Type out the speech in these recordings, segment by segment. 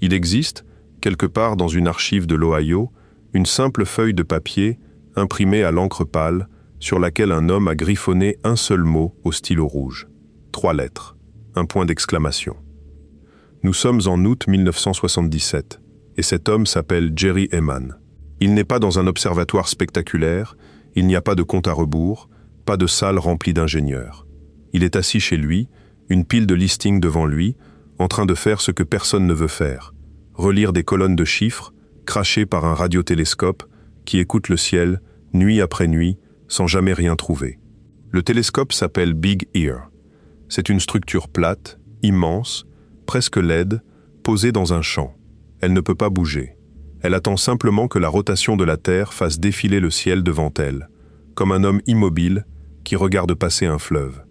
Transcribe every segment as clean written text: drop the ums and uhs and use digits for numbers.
Il existe, quelque part dans une archive de l'Ohio, une simple feuille de papier imprimée à l'encre pâle sur laquelle un homme a griffonné un seul mot au stylo rouge. 3 lettres, un point d'exclamation. Nous sommes en août 1977 et cet homme s'appelle Jerry Heyman. Il n'est pas dans un observatoire spectaculaire, il n'y a pas de compte à rebours, pas de salle remplie d'ingénieurs. Il est assis chez lui, une pile de listings devant lui, en train de faire ce que personne ne veut faire, relire des colonnes de chiffres, crachées par un radiotélescope qui écoute le ciel, nuit après nuit, sans jamais rien trouver. Le télescope s'appelle Big Ear. C'est une structure plate, immense, presque laide, posée dans un champ. Elle ne peut pas bouger. Elle attend simplement que la rotation de la Terre fasse défiler le ciel devant elle, comme un homme immobile qui regarde passer un fleuve.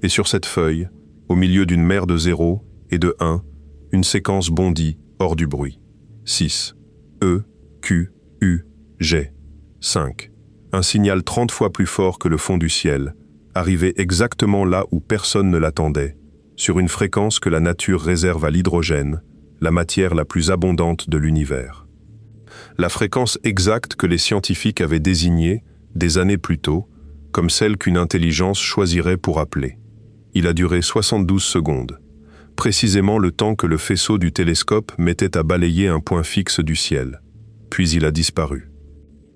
Et sur cette feuille, au milieu d'une mer de 0 et de 1, une séquence bondit hors du bruit. 6. E, Q, U, G. 5. Un signal 30 fois plus fort que le fond du ciel, arrivé exactement là où personne ne l'attendait, sur une fréquence que la nature réserve à l'hydrogène, la matière la plus abondante de l'univers. La fréquence exacte que les scientifiques avaient désignée, des années plus tôt, comme celle qu'une intelligence choisirait pour appeler. Il a duré 72 secondes, précisément le temps que le faisceau du télescope mettait à balayer un point fixe du ciel. Puis il a disparu.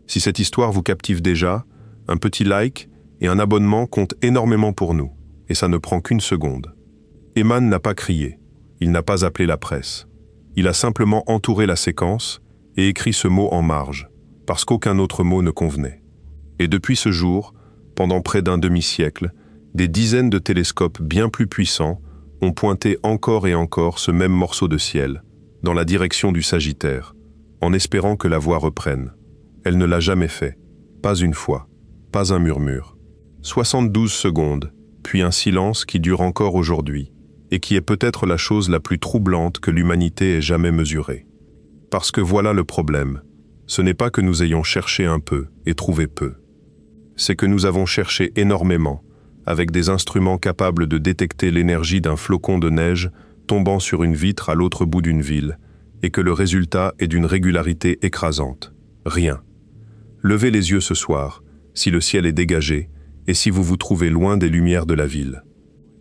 Si cette histoire vous captive déjà, un petit like et un abonnement comptent énormément pour nous, et ça ne prend qu'une seconde. Heyman n'a pas crié, il n'a pas appelé la presse. Il a simplement entouré la séquence et écrit ce mot en marge, parce qu'aucun autre mot ne convenait. Et depuis ce jour, pendant près d'un demi-siècle, des dizaines de télescopes bien plus puissants ont pointé encore et encore ce même morceau de ciel, dans la direction du Sagittaire, en espérant que la voix reprenne. Elle ne l'a jamais fait, pas une fois, pas un murmure. 72 secondes, puis un silence qui dure encore aujourd'hui, et qui est peut-être la chose la plus troublante que l'humanité ait jamais mesurée. Parce que voilà le problème, ce n'est pas que nous ayons cherché un peu et trouvé peu. C'est que nous avons cherché énormément, avec des instruments capables de détecter l'énergie d'un flocon de neige tombant sur une vitre à l'autre bout d'une ville, et que le résultat est d'une régularité écrasante. Rien. Levez les yeux ce soir, si le ciel est dégagé, et si vous vous trouvez loin des lumières de la ville.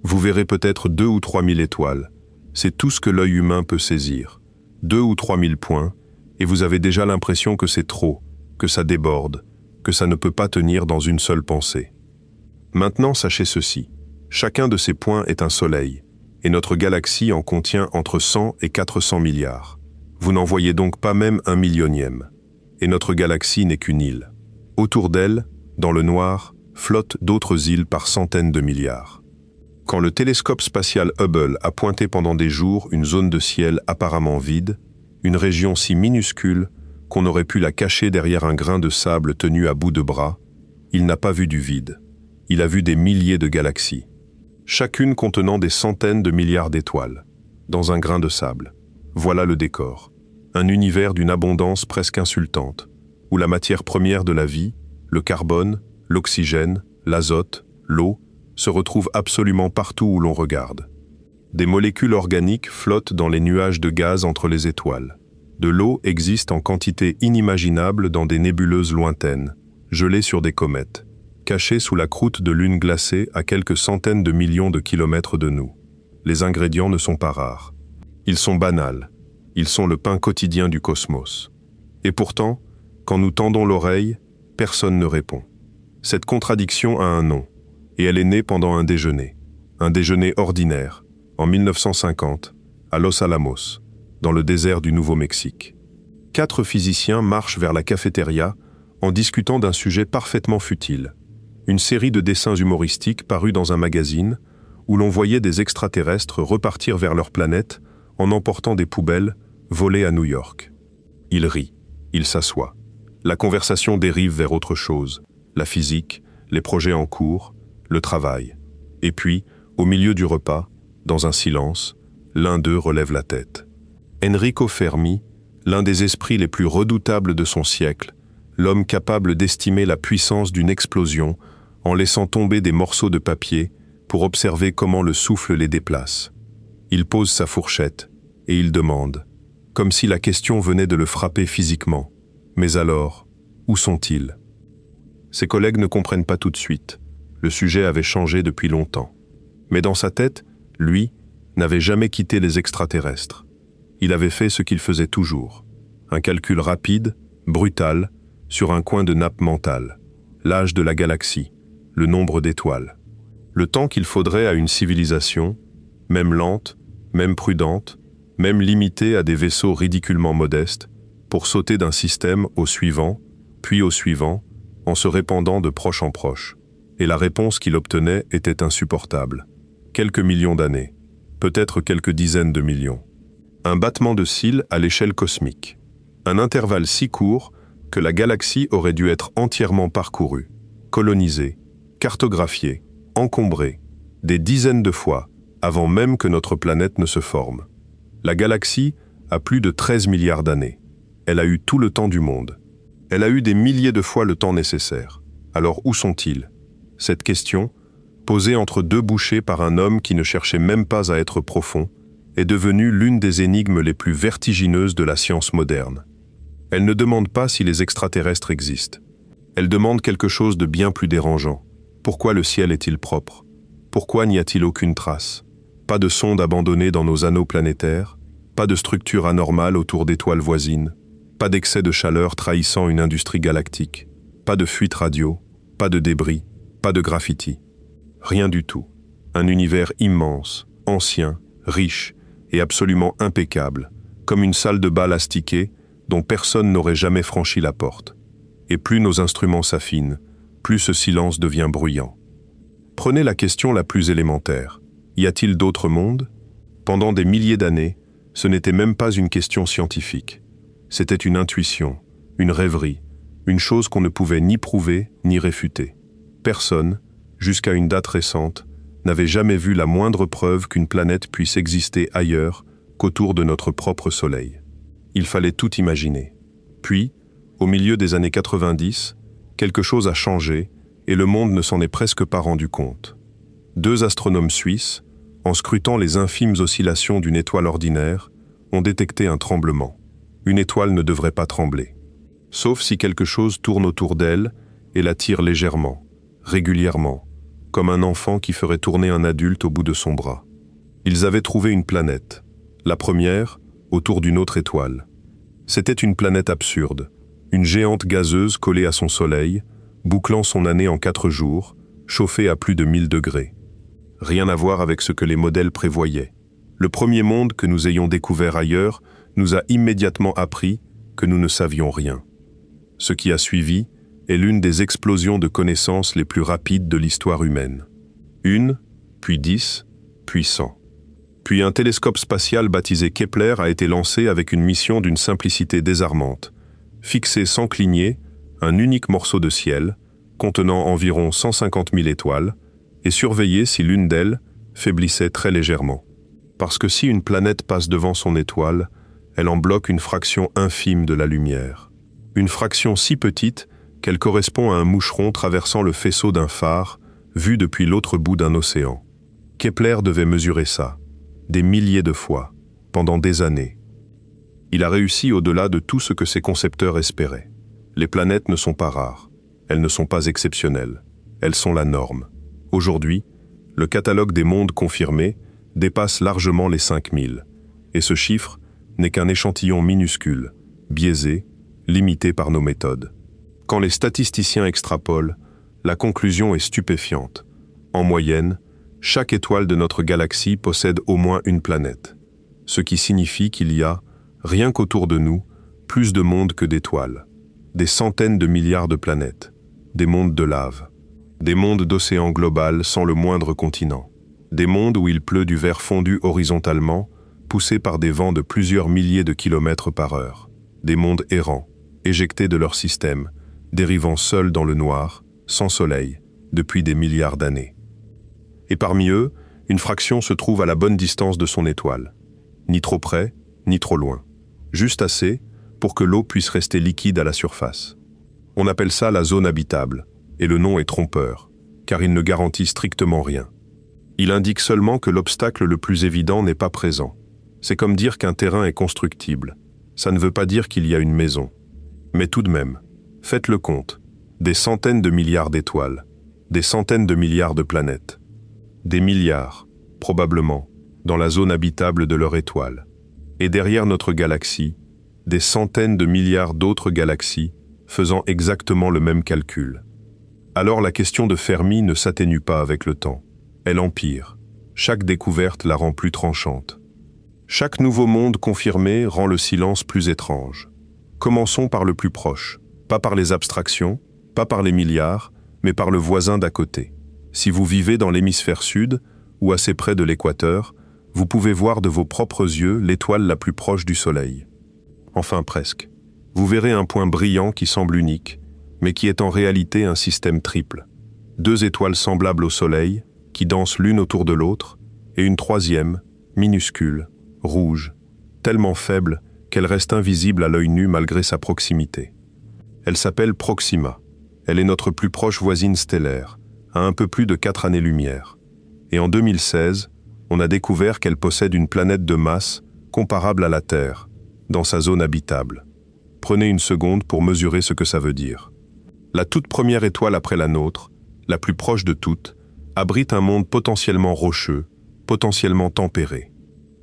Vous verrez peut-être 2 ou 3 000 étoiles. C'est tout ce que l'œil humain peut saisir. 2 ou 3 000 points, et vous avez déjà l'impression que c'est trop, que ça déborde, que ça ne peut pas tenir dans une seule pensée. Maintenant, sachez ceci. Chacun de ces points est un soleil, et notre galaxie en contient entre 100 et 400 milliards. Vous n'en voyez donc pas même un millionième. Et notre galaxie n'est qu'une île. Autour d'elle, dans le noir, flottent d'autres îles par centaines de milliards. Quand le télescope spatial Hubble a pointé pendant des jours une zone de ciel apparemment vide, une région si minuscule qu'on aurait pu la cacher derrière un grain de sable tenu à bout de bras, il n'a pas vu du vide. Il a vu des milliers de galaxies, chacune contenant des centaines de milliards d'étoiles, dans un grain de sable. Voilà le décor. Un univers d'une abondance presque insultante, où la matière première de la vie, le carbone, l'oxygène, l'azote, l'eau, se retrouvent absolument partout où l'on regarde. Des molécules organiques flottent dans les nuages de gaz entre les étoiles. De l'eau existe en quantité inimaginable dans des nébuleuses lointaines, gelées sur des comètes, cachées sous la croûte de lunes glacées à quelques centaines de millions de kilomètres de nous. Les ingrédients ne sont pas rares. Ils sont banals. Ils sont le pain quotidien du cosmos. Et pourtant, quand nous tendons l'oreille, personne ne répond. Cette contradiction a un nom, et elle est née pendant un déjeuner ordinaire, en 1950, à Los Alamos, dans le désert du Nouveau-Mexique. 4 physiciens marchent vers la cafétéria en discutant d'un sujet parfaitement futile, une série de dessins humoristiques parus dans un magazine où l'on voyait des extraterrestres repartir vers leur planète en emportant des poubelles volées à New York. Ils rient, ils s'assoient. La conversation dérive vers autre chose, la physique, les projets en cours, le travail. Et puis, au milieu du repas, dans un silence, l'un d'eux relève la tête. Enrico Fermi, l'un des esprits les plus redoutables de son siècle, l'homme capable d'estimer la puissance d'une explosion en laissant tomber des morceaux de papier pour observer comment le souffle les déplace. Il pose sa fourchette et il demande « comme si la question venait de le frapper physiquement. Mais alors, où sont-ils? Ses collègues ne comprennent pas tout de suite. Le sujet avait changé depuis longtemps. Mais dans sa tête, lui, n'avait jamais quitté les extraterrestres. Il avait fait ce qu'il faisait toujours. Un calcul rapide, brutal, sur un coin de nappe mentale. L'âge de la galaxie, le nombre d'étoiles. Le temps qu'il faudrait à une civilisation, même lente, même prudente, même limitée à des vaisseaux ridiculement modestes, pour sauter d'un système au suivant, puis au suivant, en se répandant de proche en proche. Et la réponse qu'il obtenait était insupportable. Quelques millions d'années, peut-être quelques dizaines de millions. Un battement de cils à l'échelle cosmique. Un intervalle si court que la galaxie aurait dû être entièrement parcourue, colonisée, cartographiée, encombrée, des dizaines de fois, avant même que notre planète ne se forme. La galaxie a plus de 13 milliards d'années. Elle a eu tout le temps du monde. Elle a eu des milliers de fois le temps nécessaire. Alors où sont-ils? Cette question, posée entre deux bouchées par un homme qui ne cherchait même pas à être profond, est devenue l'une des énigmes les plus vertigineuses de la science moderne. Elle ne demande pas si les extraterrestres existent. Elle demande quelque chose de bien plus dérangeant. Pourquoi le ciel est-il propre? Pourquoi n'y a-t-il aucune trace? Pas de sonde abandonnée dans nos anneaux planétaires, pas de structure anormale autour d'étoiles voisines, pas d'excès de chaleur trahissant une industrie galactique, pas de fuite radio, pas de débris, pas de graffiti. Rien du tout. Un univers immense, ancien, riche et absolument impeccable, comme une salle de bal astiquée dont personne n'aurait jamais franchi la porte. Et plus nos instruments s'affinent, plus ce silence devient bruyant. Prenez la question la plus élémentaire. Y a-t-il d'autres mondes? Pendant des milliers d'années, ce n'était même pas une question scientifique. C'était une intuition, une rêverie, une chose qu'on ne pouvait ni prouver ni réfuter. Personne, jusqu'à une date récente, n'avait jamais vu la moindre preuve qu'une planète puisse exister ailleurs qu'autour de notre propre Soleil. Il fallait tout imaginer. Puis, au milieu des années 90, quelque chose a changé et le monde ne s'en est presque pas rendu compte. Deux astronomes suisses, en scrutant les infimes oscillations d'une étoile ordinaire, ont détecté un tremblement. Une étoile ne devrait pas trembler. Sauf si quelque chose tourne autour d'elle et la tire légèrement, régulièrement, comme un enfant qui ferait tourner un adulte au bout de son bras. Ils avaient trouvé une planète, la première, autour d'une autre étoile. C'était une planète absurde, une géante gazeuse collée à son soleil, bouclant son année en 4 jours, chauffée à plus de 1000 degrés. Rien à voir avec ce que les modèles prévoyaient. Le premier monde que nous ayons découvert ailleurs nous a immédiatement appris que nous ne savions rien. Ce qui a suivi est l'une des explosions de connaissances les plus rapides de l'histoire humaine. 1, puis 10, puis 100. Puis un télescope spatial baptisé Kepler a été lancé avec une mission d'une simplicité désarmante. Fixer sans cligner un unique morceau de ciel, contenant environ 150 000 étoiles, et surveiller si l'une d'elles faiblissait très légèrement. Parce que si une planète passe devant son étoile, elle en bloque une fraction infime de la lumière. Une fraction si petite qu'elle correspond à un moucheron traversant le faisceau d'un phare, vu depuis l'autre bout d'un océan. Kepler devait mesurer ça, des milliers de fois, pendant des années. Il a réussi au-delà de tout ce que ses concepteurs espéraient. Les planètes ne sont pas rares, elles ne sont pas exceptionnelles, elles sont la norme. Aujourd'hui, le catalogue des mondes confirmés dépasse largement les 5000, et ce chiffre n'est qu'un échantillon minuscule, biaisé, limité par nos méthodes. Quand les statisticiens extrapolent, la conclusion est stupéfiante. En moyenne, chaque étoile de notre galaxie possède au moins une planète, ce qui signifie qu'il y a, rien qu'autour de nous, plus de mondes que d'étoiles, des centaines de milliards de planètes, des mondes de lave, des mondes d'océan global sans le moindre continent, des mondes où il pleut du verre fondu horizontalement, poussé par des vents de plusieurs milliers de kilomètres par heure, des mondes errants, éjectés de leur système, dérivant seuls dans le noir, sans soleil, depuis des milliards d'années. Et parmi eux, une fraction se trouve à la bonne distance de son étoile, ni trop près, ni trop loin, juste assez pour que l'eau puisse rester liquide à la surface. On appelle ça la zone habitable, et le nom est trompeur, car il ne garantit strictement rien. Il indique seulement que l'obstacle le plus évident n'est pas présent. C'est comme dire qu'un terrain est constructible. Ça ne veut pas dire qu'il y a une maison. Mais tout de même, faites le compte. Des centaines de milliards d'étoiles, des centaines de milliards de planètes. Des milliards, probablement, dans la zone habitable de leur étoile. Et derrière notre galaxie, des centaines de milliards d'autres galaxies faisant exactement le même calcul. Alors la question de Fermi ne s'atténue pas avec le temps. Elle empire. Chaque découverte la rend plus tranchante. Chaque nouveau monde confirmé rend le silence plus étrange. Commençons par le plus proche, pas par les abstractions, pas par les milliards, mais par le voisin d'à côté. Si vous vivez dans l'hémisphère sud, ou assez près de l'équateur, vous pouvez voir de vos propres yeux l'étoile la plus proche du Soleil. Enfin presque. Vous verrez un point brillant qui semble unique, mais qui est en réalité un système triple. 2 étoiles semblables au Soleil, qui dansent l'une autour de l'autre, et une troisième, minuscule, rouge, tellement faible qu'elle reste invisible à l'œil nu malgré sa proximité. Elle s'appelle Proxima. Elle est notre plus proche voisine stellaire, à un peu plus de 4 années-lumière. Et en 2016, on a découvert qu'elle possède une planète de masse comparable à la Terre, dans sa zone habitable. Prenez une seconde pour mesurer ce que ça veut dire. La toute première étoile après la nôtre, la plus proche de toutes, abrite un monde potentiellement rocheux, potentiellement tempéré.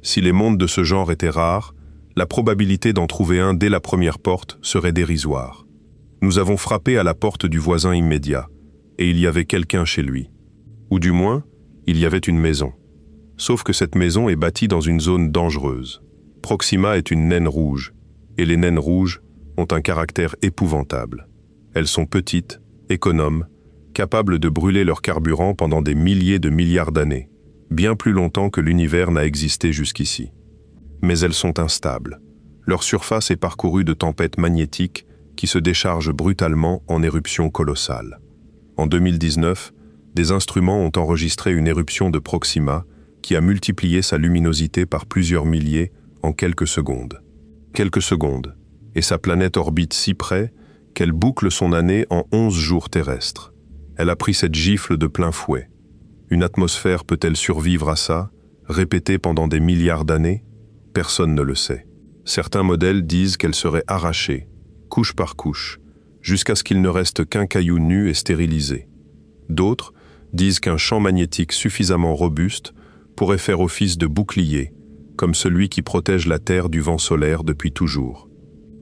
Si les mondes de ce genre étaient rares, la probabilité d'en trouver un dès la première porte serait dérisoire. Nous avons frappé à la porte du voisin immédiat, et il y avait quelqu'un chez lui. Ou du moins, il y avait une maison. Sauf que cette maison est bâtie dans une zone dangereuse. Proxima est une naine rouge, et les naines rouges ont un caractère épouvantable. Elles sont petites, économes, capables de brûler leur carburant pendant des milliers de milliards d'années, bien plus longtemps que l'univers n'a existé jusqu'ici. Mais elles sont instables. Leur surface est parcourue de tempêtes magnétiques qui se déchargent brutalement en éruptions colossales. En 2019, des instruments ont enregistré une éruption de Proxima qui a multiplié sa luminosité par plusieurs milliers en quelques secondes. Quelques secondes, et sa planète orbite si près qu'elle boucle son année en 11 jours terrestres. Elle a pris cette gifle de plein fouet. Une atmosphère peut-elle survivre à ça, répétée pendant des milliards d'années? Personne ne le sait. Certains modèles disent qu'elle serait arrachée, couche par couche, jusqu'à ce qu'il ne reste qu'un caillou nu et stérilisé. D'autres disent qu'un champ magnétique suffisamment robuste pourrait faire office de bouclier, comme celui qui protège la Terre du vent solaire depuis toujours.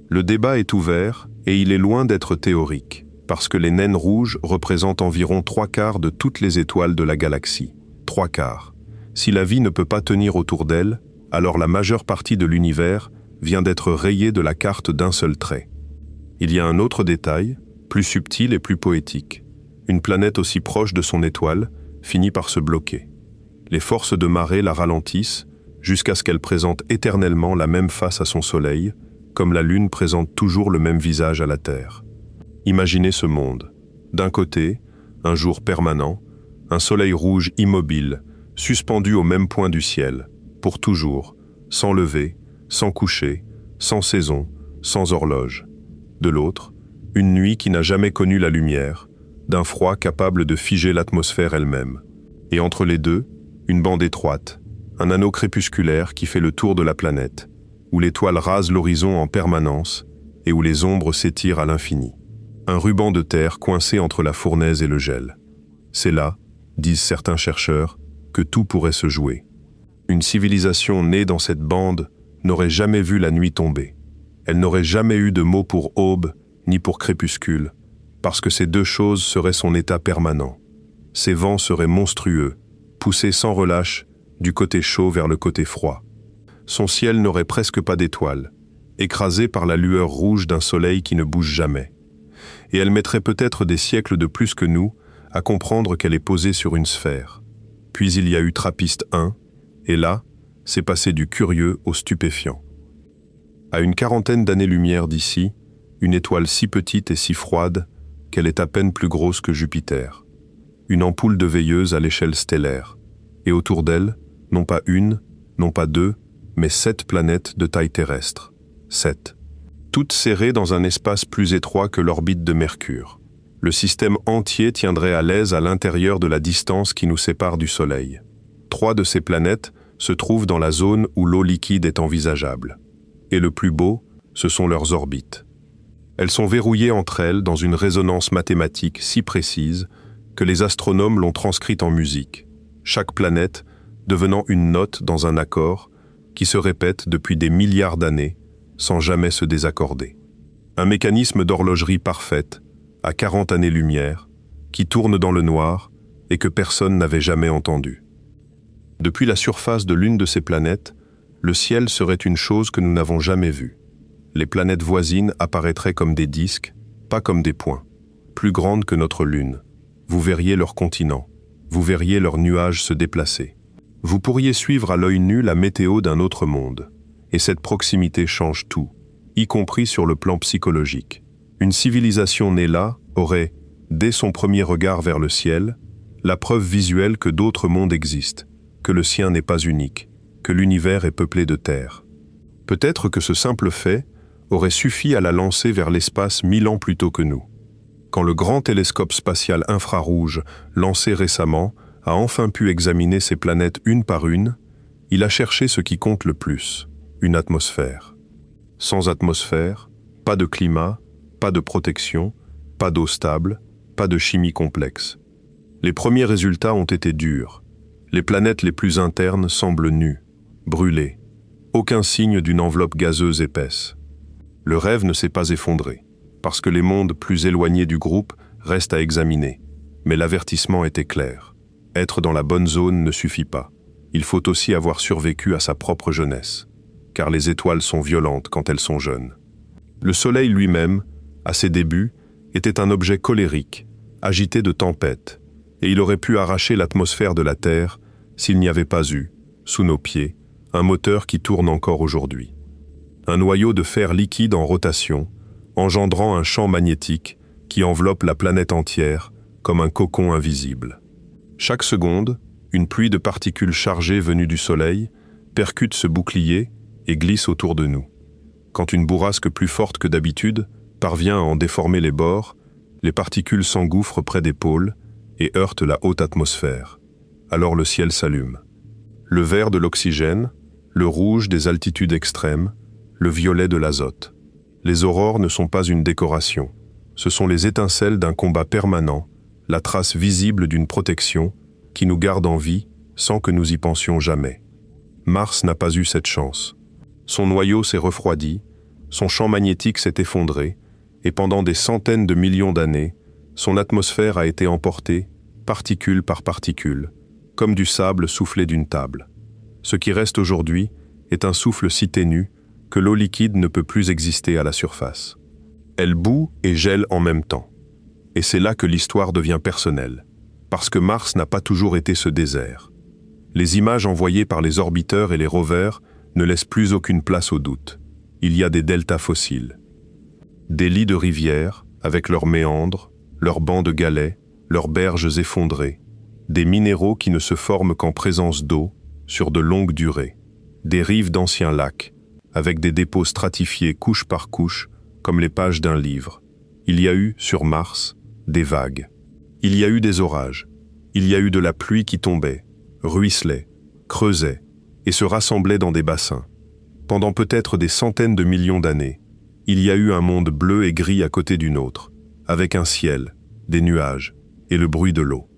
Le débat est ouvert et il est loin d'être théorique, parce que les naines rouges représentent environ 3/4 de toutes les étoiles de la galaxie. 3/4. Si la vie ne peut pas tenir autour d'elle, alors la majeure partie de l'univers vient d'être rayée de la carte d'un seul trait. Il y a un autre détail, plus subtil et plus poétique. Une planète aussi proche de son étoile finit par se bloquer. Les forces de marée la ralentissent jusqu'à ce qu'elle présente éternellement la même face à son Soleil, comme la Lune présente toujours le même visage à la Terre. Imaginez ce monde. D'un côté, un jour permanent, un soleil rouge immobile, suspendu au même point du ciel, pour toujours, sans lever, sans coucher, sans saison, sans horloge. De l'autre, une nuit qui n'a jamais connu la lumière, d'un froid capable de figer l'atmosphère elle-même. Et entre les deux, une bande étroite, un anneau crépusculaire qui fait le tour de la planète, où l'étoile rase l'horizon en permanence et où les ombres s'étirent à l'infini. Un ruban de terre coincé entre la fournaise et le gel. C'est là, disent certains chercheurs, que tout pourrait se jouer. Une civilisation née dans cette bande n'aurait jamais vu la nuit tomber. Elle n'aurait jamais eu de mot pour aube ni pour crépuscule, parce que ces deux choses seraient son état permanent. Ces vents seraient monstrueux, poussés sans relâche du côté chaud vers le côté froid. Son ciel n'aurait presque pas d'étoiles, écrasé par la lueur rouge d'un soleil qui ne bouge jamais. Et elle mettrait peut-être des siècles de plus que nous à comprendre qu'elle est posée sur une sphère. Puis il y a eu Trappiste 1, et là, c'est passé du curieux au stupéfiant. À une 40aine d'années-lumière d'ici, une étoile si petite et si froide qu'elle est à peine plus grosse que Jupiter. Une ampoule de veilleuse à l'échelle stellaire. Et autour d'elle, non pas une, non pas deux, mais 7 planètes de taille terrestre. 7. Toutes serrées dans un espace plus étroit que l'orbite de Mercure. Le système entier tiendrait à l'aise à l'intérieur de la distance qui nous sépare du Soleil. 3 de ces planètes se trouvent dans la zone où l'eau liquide est envisageable. Et le plus beau, ce sont leurs orbites. Elles sont verrouillées entre elles dans une résonance mathématique si précise que les astronomes l'ont transcrite en musique, chaque planète devenant une note dans un accord qui se répète depuis des milliards d'années sans jamais se désaccorder. Un mécanisme d'horlogerie parfaite, à 40 années-lumière, qui tourne dans le noir et que personne n'avait jamais entendu. Depuis la surface de l'une de ces planètes, le ciel serait une chose que nous n'avons jamais vue. Les planètes voisines apparaîtraient comme des disques, pas comme des points, plus grandes que notre Lune. Vous verriez leurs continents, vous verriez leurs nuages se déplacer. Vous pourriez suivre à l'œil nu la météo d'un autre monde. Et cette proximité change tout, y compris sur le plan psychologique. Une civilisation née là aurait, dès son premier regard vers le ciel, la preuve visuelle que d'autres mondes existent, que le sien n'est pas unique, que l'univers est peuplé de terre. Peut-être que ce simple fait aurait suffi à la lancer vers l'espace 1000 ans plus tôt que nous. Quand le grand télescope spatial infrarouge, lancé récemment, a enfin pu examiner ces planètes une par une, il a cherché ce qui compte le plus, une atmosphère. Sans atmosphère, pas de climat, pas de protection, pas d'eau stable, pas de chimie complexe. Les premiers résultats ont été durs. Les planètes les plus internes semblent nues, brûlées. Aucun signe d'une enveloppe gazeuse épaisse. Le rêve ne s'est pas effondré, parce que les mondes plus éloignés du groupe restent à examiner. Mais l'avertissement était clair. Être dans la bonne zone ne suffit pas. Il faut aussi avoir survécu à sa propre jeunesse, car les étoiles sont violentes quand elles sont jeunes. Le Soleil lui-même, à ses débuts, était un objet colérique, agité de tempêtes, et il aurait pu arracher l'atmosphère de la Terre s'il n'y avait pas eu, sous nos pieds, un moteur qui tourne encore aujourd'hui. Un noyau de fer liquide en rotation, engendrant un champ magnétique qui enveloppe la planète entière comme un cocon invisible. Chaque seconde, une pluie de particules chargées venues du Soleil percute ce bouclier et glisse autour de nous. Quand une bourrasque plus forte que d'habitude parvient à en déformer les bords, les particules s'engouffrent près des pôles et heurtent la haute atmosphère. Alors le ciel s'allume. Le vert de l'oxygène, le rouge des altitudes extrêmes, le violet de l'azote. Les aurores ne sont pas une décoration. Ce sont les étincelles d'un combat permanent, la trace visible d'une protection qui nous garde en vie sans que nous y pensions jamais. Mars n'a pas eu cette chance. Son noyau s'est refroidi, son champ magnétique s'est effondré, et pendant des centaines de millions d'années, son atmosphère a été emportée, particule par particule, comme du sable soufflé d'une table. Ce qui reste aujourd'hui est un souffle si ténu que l'eau liquide ne peut plus exister à la surface. Elle bout et gèle en même temps. Et c'est là que l'histoire devient personnelle, parce que Mars n'a pas toujours été ce désert. Les images envoyées par les orbiteurs et les rovers ne laissent plus aucune place au doute. Il y a des deltas fossiles. Des lits de rivières, avec leurs méandres, leurs bancs de galets, leurs berges effondrées. Des minéraux qui ne se forment qu'en présence d'eau, sur de longues durées. Des rives d'anciens lacs, avec des dépôts stratifiés couche par couche, comme les pages d'un livre. Il y a eu, sur Mars, des vagues. Il y a eu des orages. Il y a eu de la pluie qui tombait, ruisselait, creusait, et se rassemblait dans des bassins. Pendant peut-être des centaines de millions d'années, il y a eu un monde bleu et gris à côté d'une autre, avec un ciel, des nuages et le bruit de l'eau.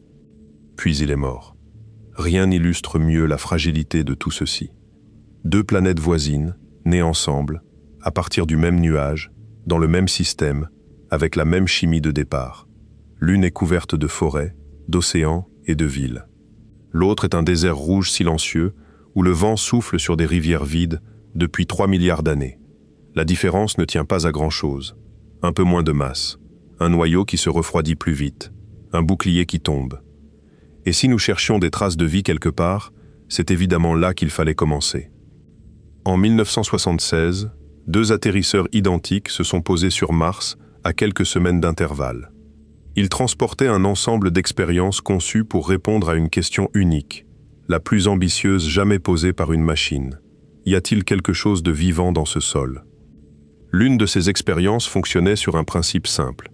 Puis il est mort. Rien n'illustre mieux la fragilité de tout ceci. Deux planètes voisines, nées ensemble, à partir du même nuage, dans le même système, avec la même chimie de départ. L'une est couverte de forêts, d'océans et de villes. L'autre est un désert rouge silencieux où le vent souffle sur des rivières vides depuis 3 milliards d'années. La différence ne tient pas à grand-chose. Un peu moins de masse, un noyau qui se refroidit plus vite, un bouclier qui tombe. Et si nous cherchions des traces de vie quelque part, c'est évidemment là qu'il fallait commencer. En 1976, 2 atterrisseurs identiques se sont posés sur Mars à quelques semaines d'intervalle. Ils transportaient un ensemble d'expériences conçues pour répondre à une question unique, la plus ambitieuse jamais posée par une machine. Y a-t-il quelque chose de vivant dans ce sol ? L'une de ces expériences fonctionnait sur un principe simple.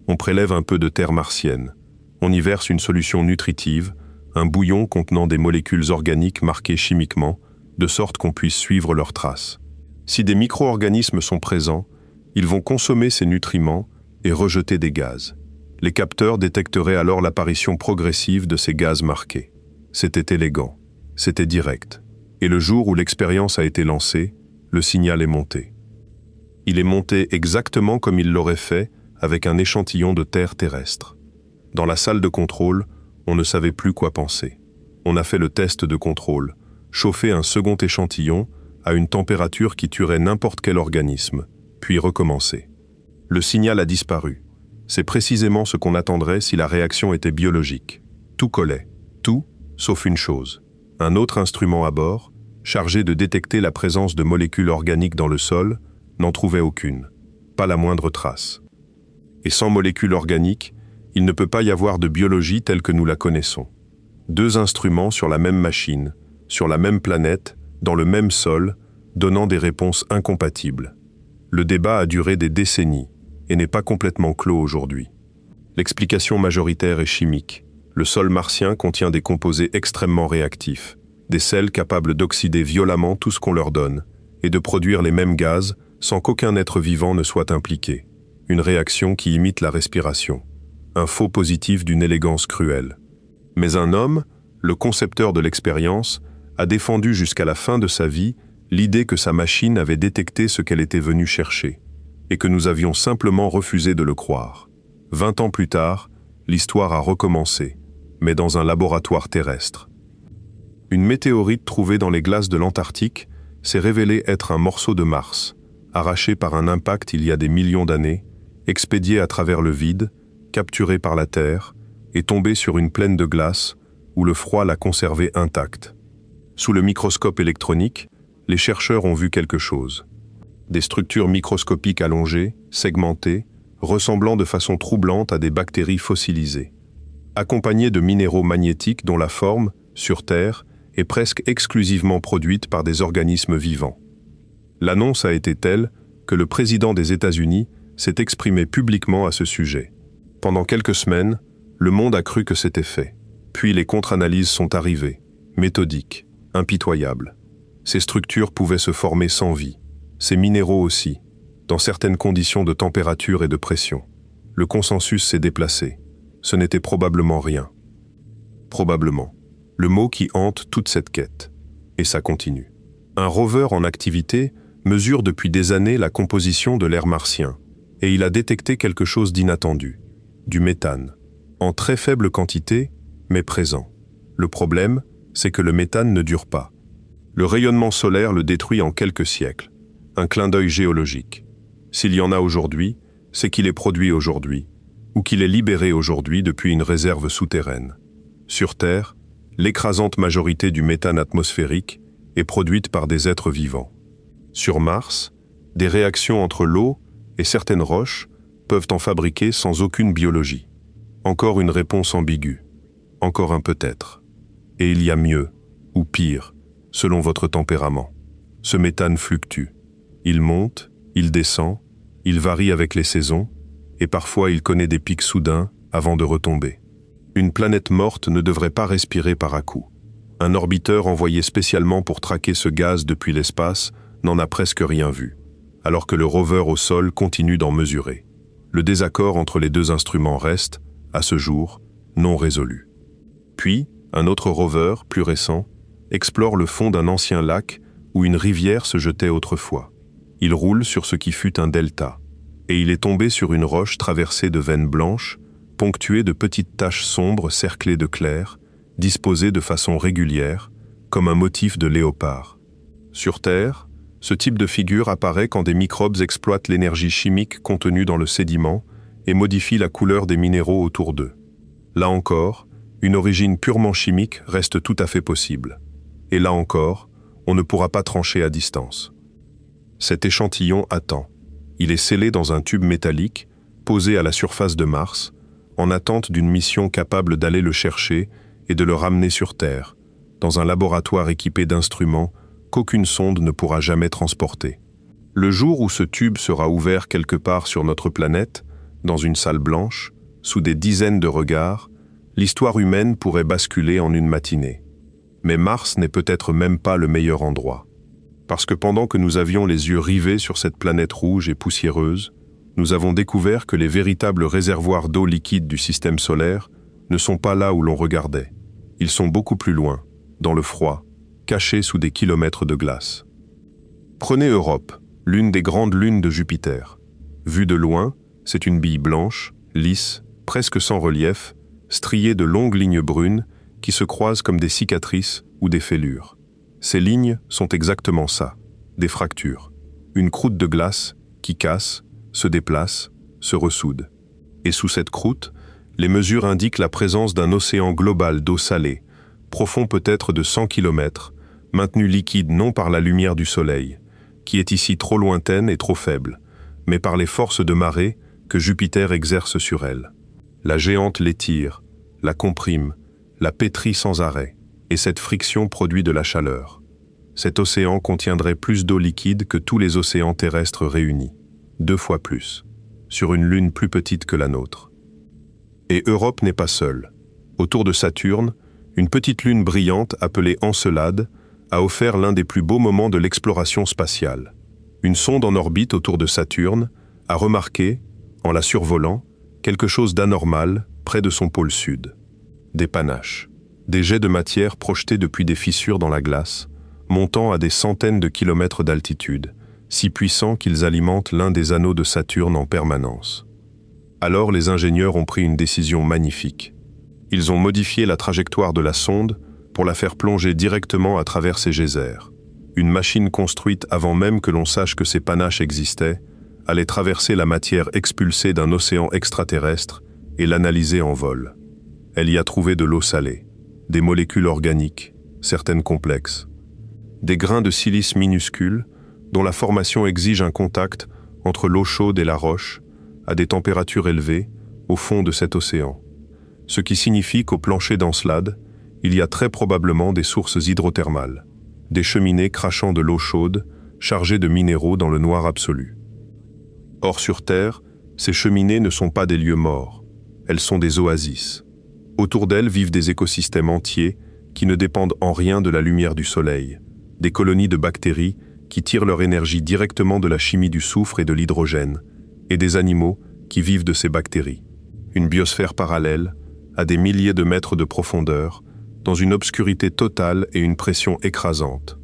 On prélève un peu de terre martienne. On y verse une solution nutritive, un bouillon contenant des molécules organiques marquées chimiquement, de sorte qu'on puisse suivre leurs traces. Si des micro-organismes sont présents, ils vont consommer ces nutriments et rejeter des gaz. Les capteurs détecteraient alors l'apparition progressive de ces gaz marqués. C'était élégant, c'était direct. Et le jour où l'expérience a été lancée, le signal est monté. Il est monté exactement comme il l'aurait fait avec un échantillon de terre terrestre. Dans la salle de contrôle, on ne savait plus quoi penser. On a fait le test de contrôle, chauffé un second échantillon à une température qui tuerait n'importe quel organisme, puis recommencé. Le signal a disparu. C'est précisément ce qu'on attendrait si la réaction était biologique. Tout collait, tout, sauf une chose. Un autre instrument à bord, chargé de détecter la présence de molécules organiques dans le sol, n'en trouvait aucune, pas la moindre trace. Et sans molécules organiques, il ne peut pas y avoir de biologie telle que nous la connaissons. Deux instruments sur la même machine, sur la même planète, dans le même sol, donnant des réponses incompatibles. Le débat a duré des décennies et n'est pas complètement clos aujourd'hui. L'explication majoritaire est chimique. Le sol martien contient des composés extrêmement réactifs, des sels capables d'oxyder violemment tout ce qu'on leur donne et de produire les mêmes gaz sans qu'aucun être vivant ne soit impliqué. Une réaction qui imite la respiration. Un faux positif d'une élégance cruelle. Mais un homme, le concepteur de l'expérience, a défendu jusqu'à la fin de sa vie l'idée que sa machine avait détecté ce qu'elle était venue chercher, et que nous avions simplement refusé de le croire. 20 ans plus tard, l'histoire a recommencé, mais dans un laboratoire terrestre. Une météorite trouvée dans les glaces de l'Antarctique s'est révélée être un morceau de Mars, arraché par un impact il y a des millions d'années, expédié à travers le vide, capturé par la Terre, et tombé sur une plaine de glace où le froid l'a conservé intacte. Sous le microscope électronique, les chercheurs ont vu quelque chose. Des structures microscopiques allongées, segmentées, ressemblant de façon troublante à des bactéries fossilisées, accompagnées de minéraux magnétiques dont la forme, sur Terre, est presque exclusivement produite par des organismes vivants. L'annonce a été telle que le président des États-Unis s'est exprimé publiquement à ce sujet. Pendant quelques semaines, le monde a cru que c'était fait. Puis les contre-analyses sont arrivées, méthodiques, impitoyables. Ces structures pouvaient se former sans vie, ces minéraux aussi, dans certaines conditions de température et de pression. Le consensus s'est déplacé. Ce n'était probablement rien. Probablement. Le mot qui hante toute cette quête. Et ça continue. Un rover en activité mesure depuis des années la composition de l'air martien, et il a détecté quelque chose d'inattendu, du méthane, en très faible quantité, mais présent. Le problème, c'est que le méthane ne dure pas. Le rayonnement solaire le détruit en quelques siècles, un clin d'œil géologique. S'il y en a aujourd'hui, c'est qu'il est produit aujourd'hui, ou qu'il est libéré aujourd'hui depuis une réserve souterraine. Sur Terre, l'écrasante majorité du méthane atmosphérique est produite par des êtres vivants. Sur Mars, des réactions entre l'eau et certaines roches peuvent en fabriquer sans aucune biologie. Encore une réponse ambiguë. Encore un peut-être. Et il y a mieux, ou pire, selon votre tempérament. Ce méthane fluctue. Il monte, il descend, il varie avec les saisons, et parfois il connaît des pics soudains avant de retomber. Une planète morte ne devrait pas respirer par à-coups. Un orbiteur envoyé spécialement pour traquer ce gaz depuis l'espace n'en a presque rien vu, alors que le rover au sol continue d'en mesurer. Le désaccord entre les deux instruments reste, à ce jour, non résolu. Puis, un autre rover, plus récent, explore le fond d'un ancien lac où une rivière se jetait autrefois. Il roule sur ce qui fut un delta, et il est tombé sur une roche traversée de veines blanches, ponctuée de petites taches sombres cerclées de clair, disposées de façon régulière, comme un motif de léopard. Sur Terre, ce type de figure apparaît quand des microbes exploitent l'énergie chimique contenue dans le sédiment et modifient la couleur des minéraux autour d'eux. Là encore, une origine purement chimique reste tout à fait possible. Et là encore, on ne pourra pas trancher à distance. Cet échantillon attend. Il est scellé dans un tube métallique, posé à la surface de Mars, en attente d'une mission capable d'aller le chercher et de le ramener sur Terre, dans un laboratoire équipé d'instruments qu'aucune sonde ne pourra jamais transporter. Le jour où ce tube sera ouvert quelque part sur notre planète, dans une salle blanche, sous des dizaines de regards, l'histoire humaine pourrait basculer en une matinée. Mais Mars n'est peut-être même pas le meilleur endroit. Parce que pendant que nous avions les yeux rivés sur cette planète rouge et poussiéreuse, nous avons découvert que les véritables réservoirs d'eau liquide du système solaire ne sont pas là où l'on regardait. Ils sont beaucoup plus loin, dans le froid, cachés sous des kilomètres de glace. Prenez Europe, l'une des grandes lunes de Jupiter. Vue de loin, c'est une bille blanche, lisse, presque sans relief, striée de longues lignes brunes qui se croisent comme des cicatrices ou des fêlures. Ces lignes sont exactement ça, des fractures. Une croûte de glace qui casse, se déplace, se ressoude. Et sous cette croûte, les mesures indiquent la présence d'un océan global d'eau salée, profond peut-être de 100 km, maintenu liquide non par la lumière du soleil, qui est ici trop lointaine et trop faible, mais par les forces de marée que Jupiter exerce sur elle. La géante l'étire, la comprime, la pétrit sans arrêt, et cette friction produit de la chaleur. Cet océan contiendrait plus d'eau liquide que tous les océans terrestres réunis, 2 fois plus, sur une lune plus petite que la nôtre. Et Europe n'est pas seule. Autour de Saturne, une petite lune brillante appelée Encelade a offert l'un des plus beaux moments de l'exploration spatiale. Une sonde en orbite autour de Saturne a remarqué, en la survolant, quelque chose d'anormal près de son pôle sud. Des panaches, des jets de matière projetés depuis des fissures dans la glace, montant à des centaines de kilomètres d'altitude, si puissants qu'ils alimentent l'un des anneaux de Saturne en permanence. Alors les ingénieurs ont pris une décision magnifique. Ils ont modifié la trajectoire de la sonde pour la faire plonger directement à travers ces geysers. Une machine construite avant même que l'on sache que ces panaches existaient, allait traverser la matière expulsée d'un océan extraterrestre et l'analyser en vol. Elle y a trouvé de l'eau salée, des molécules organiques, certaines complexes, des grains de silice minuscules dont la formation exige un contact entre l'eau chaude et la roche, à des températures élevées, au fond de cet océan. Ce qui signifie qu'au plancher d'Encelade, il y a très probablement des sources hydrothermales, des cheminées crachant de l'eau chaude, chargées de minéraux dans le noir absolu. Or sur Terre, ces cheminées ne sont pas des lieux morts, elles sont des oasis. Autour d'elles vivent des écosystèmes entiers qui ne dépendent en rien de la lumière du soleil, des colonies de bactéries qui tirent leur énergie directement de la chimie du soufre et de l'hydrogène, et des animaux qui vivent de ces bactéries. Une biosphère parallèle, à des milliers de mètres de profondeur, dans une obscurité totale et une pression écrasante.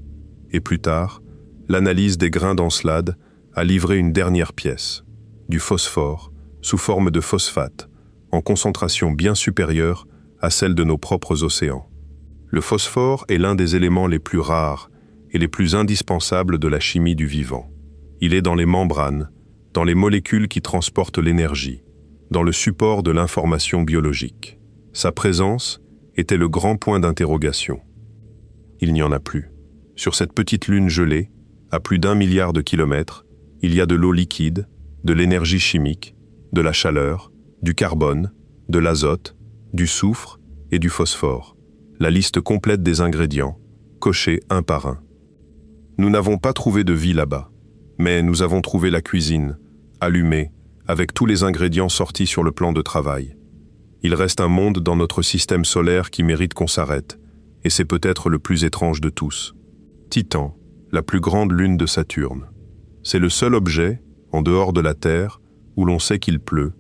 Et plus tard, l'analyse des grains d'Encelade a livré une dernière pièce, du phosphore, sous forme de phosphate, en concentration bien supérieure à celle de nos propres océans. Le phosphore est l'un des éléments les plus rares et les plus indispensables de la chimie du vivant. Il est dans les membranes, dans les molécules qui transportent l'énergie, dans le support de l'information biologique. Sa présence était le grand point d'interrogation. Il n'y en a plus. Sur cette petite lune gelée, à plus d'1 milliard de kilomètres, il y a de l'eau liquide, de l'énergie chimique, de la chaleur, du carbone, de l'azote, du soufre et du phosphore. La liste complète des ingrédients, cochés un par un. Nous n'avons pas trouvé de vie là-bas, mais nous avons trouvé la cuisine, allumée, avec tous les ingrédients sortis sur le plan de travail. Il reste un monde dans notre système solaire qui mérite qu'on s'arrête, et c'est peut-être le plus étrange de tous. Titan, la plus grande lune de Saturne. C'est le seul objet, en dehors de la Terre, où l'on sait qu'il pleut,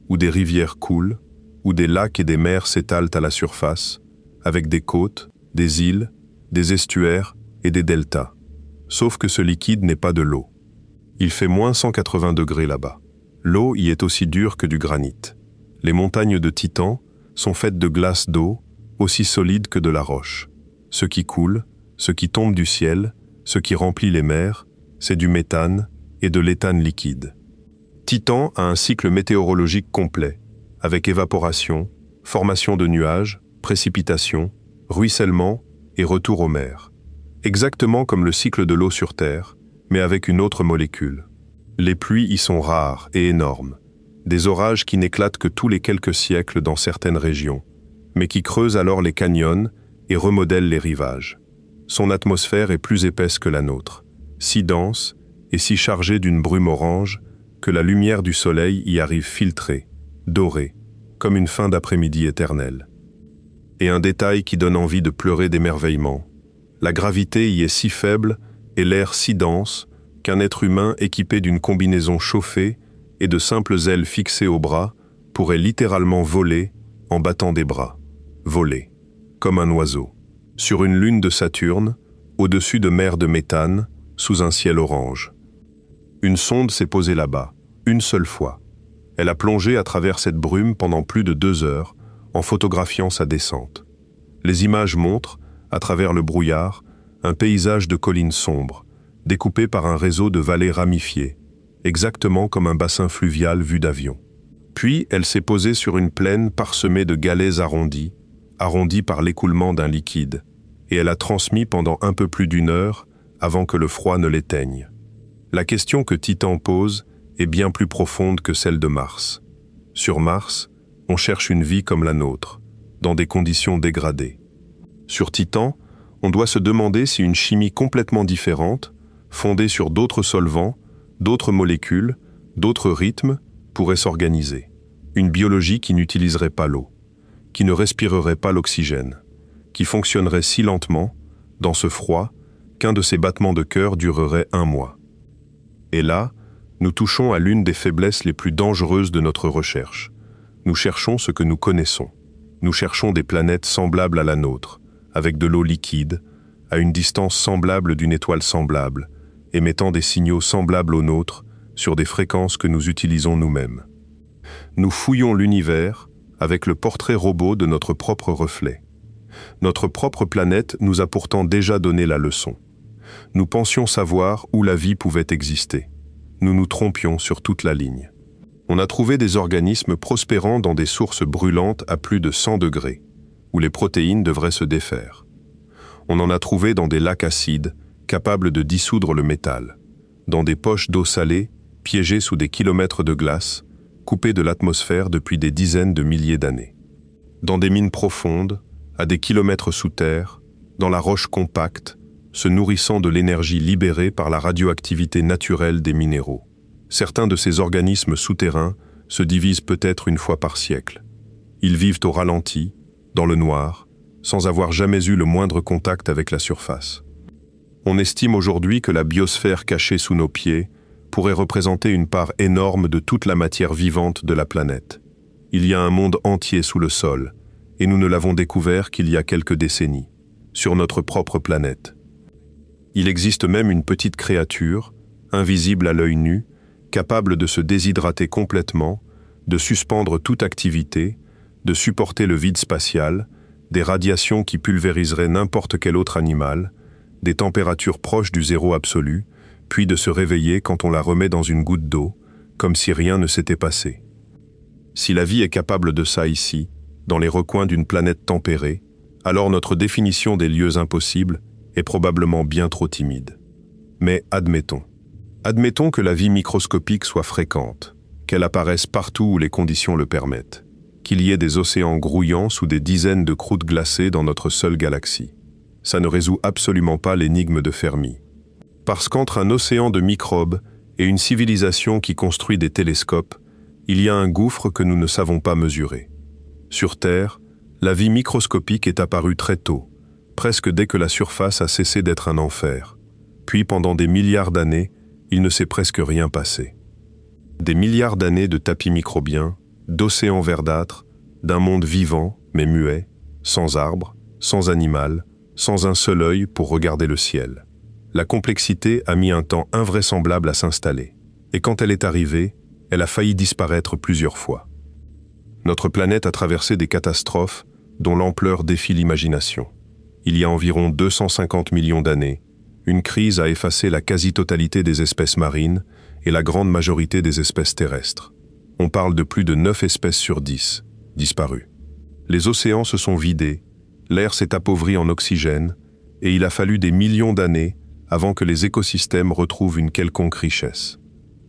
où des rivières coulent, où des lacs et des mers s'étalent à la surface, avec des côtes, des îles, des estuaires et des deltas. Sauf que ce liquide n'est pas de l'eau. Il fait moins 180 degrés là-bas. L'eau y est aussi dure que du granit. Les montagnes de Titan sont faites de glace d'eau, aussi solide que de la roche. Ce qui coule, ce qui tombe du ciel, ce qui remplit les mers, c'est du méthane et de l'éthane liquide. Titan a un cycle météorologique complet, avec évaporation, formation de nuages, précipitation, ruissellement et retour aux mers. Exactement comme le cycle de l'eau sur Terre, mais avec une autre molécule. Les pluies y sont rares et énormes, des orages qui n'éclatent que tous les quelques siècles dans certaines régions, mais qui creusent alors les canyons et remodèlent les rivages. Son atmosphère est plus épaisse que la nôtre, si dense et si chargée d'une brume orange que la lumière du soleil y arrive filtrée, dorée, comme une fin d'après-midi éternelle. Et un détail qui donne envie de pleurer d'émerveillement. La gravité y est si faible et l'air si dense qu'un être humain équipé d'une combinaison chauffée et de simples ailes fixées au bras pourrait littéralement voler en battant des bras. Voler, comme un oiseau, sur une lune de Saturne, au-dessus de mers de méthane, sous un ciel orange. Une sonde s'est posée là-bas, une seule fois. Elle a plongé à travers cette brume pendant plus de 2 heures, en photographiant sa descente. Les images montrent, à travers le brouillard, un paysage de collines sombres, découpé par un réseau de vallées ramifiées, exactement comme un bassin fluvial vu d'avion. Puis elle s'est posée sur une plaine parsemée de galets arrondis par l'écoulement d'un liquide, et elle a transmis pendant un peu plus d'1 heure avant que le froid ne l'éteigne. La question que Titan pose est bien plus profonde que celle de Mars. Sur Mars, on cherche une vie comme la nôtre, dans des conditions dégradées. Sur Titan, on doit se demander si une chimie complètement différente, fondée sur d'autres solvants, d'autres molécules, d'autres rythmes, pourrait s'organiser. Une biologie qui n'utiliserait pas l'eau, qui ne respirerait pas l'oxygène, qui fonctionnerait si lentement, dans ce froid, qu'un de ses battements de cœur durerait 1 mois. Et là, nous touchons à l'une des faiblesses les plus dangereuses de notre recherche. Nous cherchons ce que nous connaissons. Nous cherchons des planètes semblables à la nôtre, avec de l'eau liquide, à une distance semblable d'une étoile semblable, émettant des signaux semblables aux nôtres sur des fréquences que nous utilisons nous-mêmes. Nous fouillons l'univers avec le portrait robot de notre propre reflet. Notre propre planète nous a pourtant déjà donné la leçon. Nous pensions savoir où la vie pouvait exister. Nous nous trompions sur toute la ligne. On a trouvé des organismes prospérant dans des sources brûlantes à plus de 100 degrés, où les protéines devraient se défaire. On en a trouvé dans des lacs acides, capables de dissoudre le métal, dans des poches d'eau salée, piégées sous des kilomètres de glace, coupées de l'atmosphère depuis des dizaines de milliers d'années. Dans des mines profondes, à des kilomètres sous terre, dans la roche compacte, se nourrissant de l'énergie libérée par la radioactivité naturelle des minéraux. Certains de ces organismes souterrains se divisent peut-être 1 fois par siècle. Ils vivent au ralenti, dans le noir, sans avoir jamais eu le moindre contact avec la surface. On estime aujourd'hui que la biosphère cachée sous nos pieds pourrait représenter une part énorme de toute la matière vivante de la planète. Il y a un monde entier sous le sol, et nous ne l'avons découvert qu'il y a quelques décennies, sur notre propre planète. Il existe même une petite créature, invisible à l'œil nu, capable de se déshydrater complètement, de suspendre toute activité, de supporter le vide spatial, des radiations qui pulvériseraient n'importe quel autre animal, des températures proches du zéro absolu, puis de se réveiller quand on la remet dans une goutte d'eau, comme si rien ne s'était passé. Si la vie est capable de ça ici, dans les recoins d'une planète tempérée, alors notre définition des lieux impossibles est probablement bien trop timide. Mais admettons. Admettons que la vie microscopique soit fréquente, qu'elle apparaisse partout où les conditions le permettent, qu'il y ait des océans grouillants sous des dizaines de croûtes glacées dans notre seule galaxie. Ça ne résout absolument pas l'énigme de Fermi. Parce qu'entre un océan de microbes et une civilisation qui construit des télescopes, il y a un gouffre que nous ne savons pas mesurer. Sur Terre, la vie microscopique est apparue très tôt, presque dès que la surface a cessé d'être un enfer. Puis pendant des milliards d'années, il ne s'est presque rien passé. Des milliards d'années de tapis microbiens, d'océans verdâtres, d'un monde vivant mais muet, sans arbres, sans animal, sans un seul œil pour regarder le ciel. La complexité a mis un temps invraisemblable à s'installer, et quand elle est arrivée, elle a failli disparaître plusieurs fois. Notre planète a traversé des catastrophes dont l'ampleur défie l'imagination. Il y a environ 250 millions d'années, une crise a effacé la quasi-totalité des espèces marines et la grande majorité des espèces terrestres. On parle de plus de 9 espèces sur 10 disparues. Les océans se sont vidés, l'air s'est appauvri en oxygène, et il a fallu des millions d'années avant que les écosystèmes retrouvent une quelconque richesse.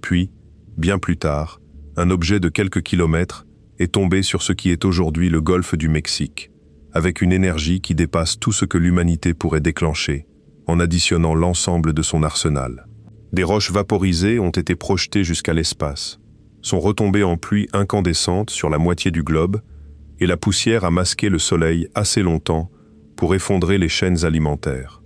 Puis, bien plus tard, un objet de quelques kilomètres est tombé sur ce qui est aujourd'hui le golfe du Mexique, avec une énergie qui dépasse tout ce que l'humanité pourrait déclencher, en additionnant l'ensemble de son arsenal. Des roches vaporisées ont été projetées jusqu'à l'espace, sont retombées en pluie incandescente sur la moitié du globe, et la poussière a masqué le soleil assez longtemps pour effondrer les chaînes alimentaires.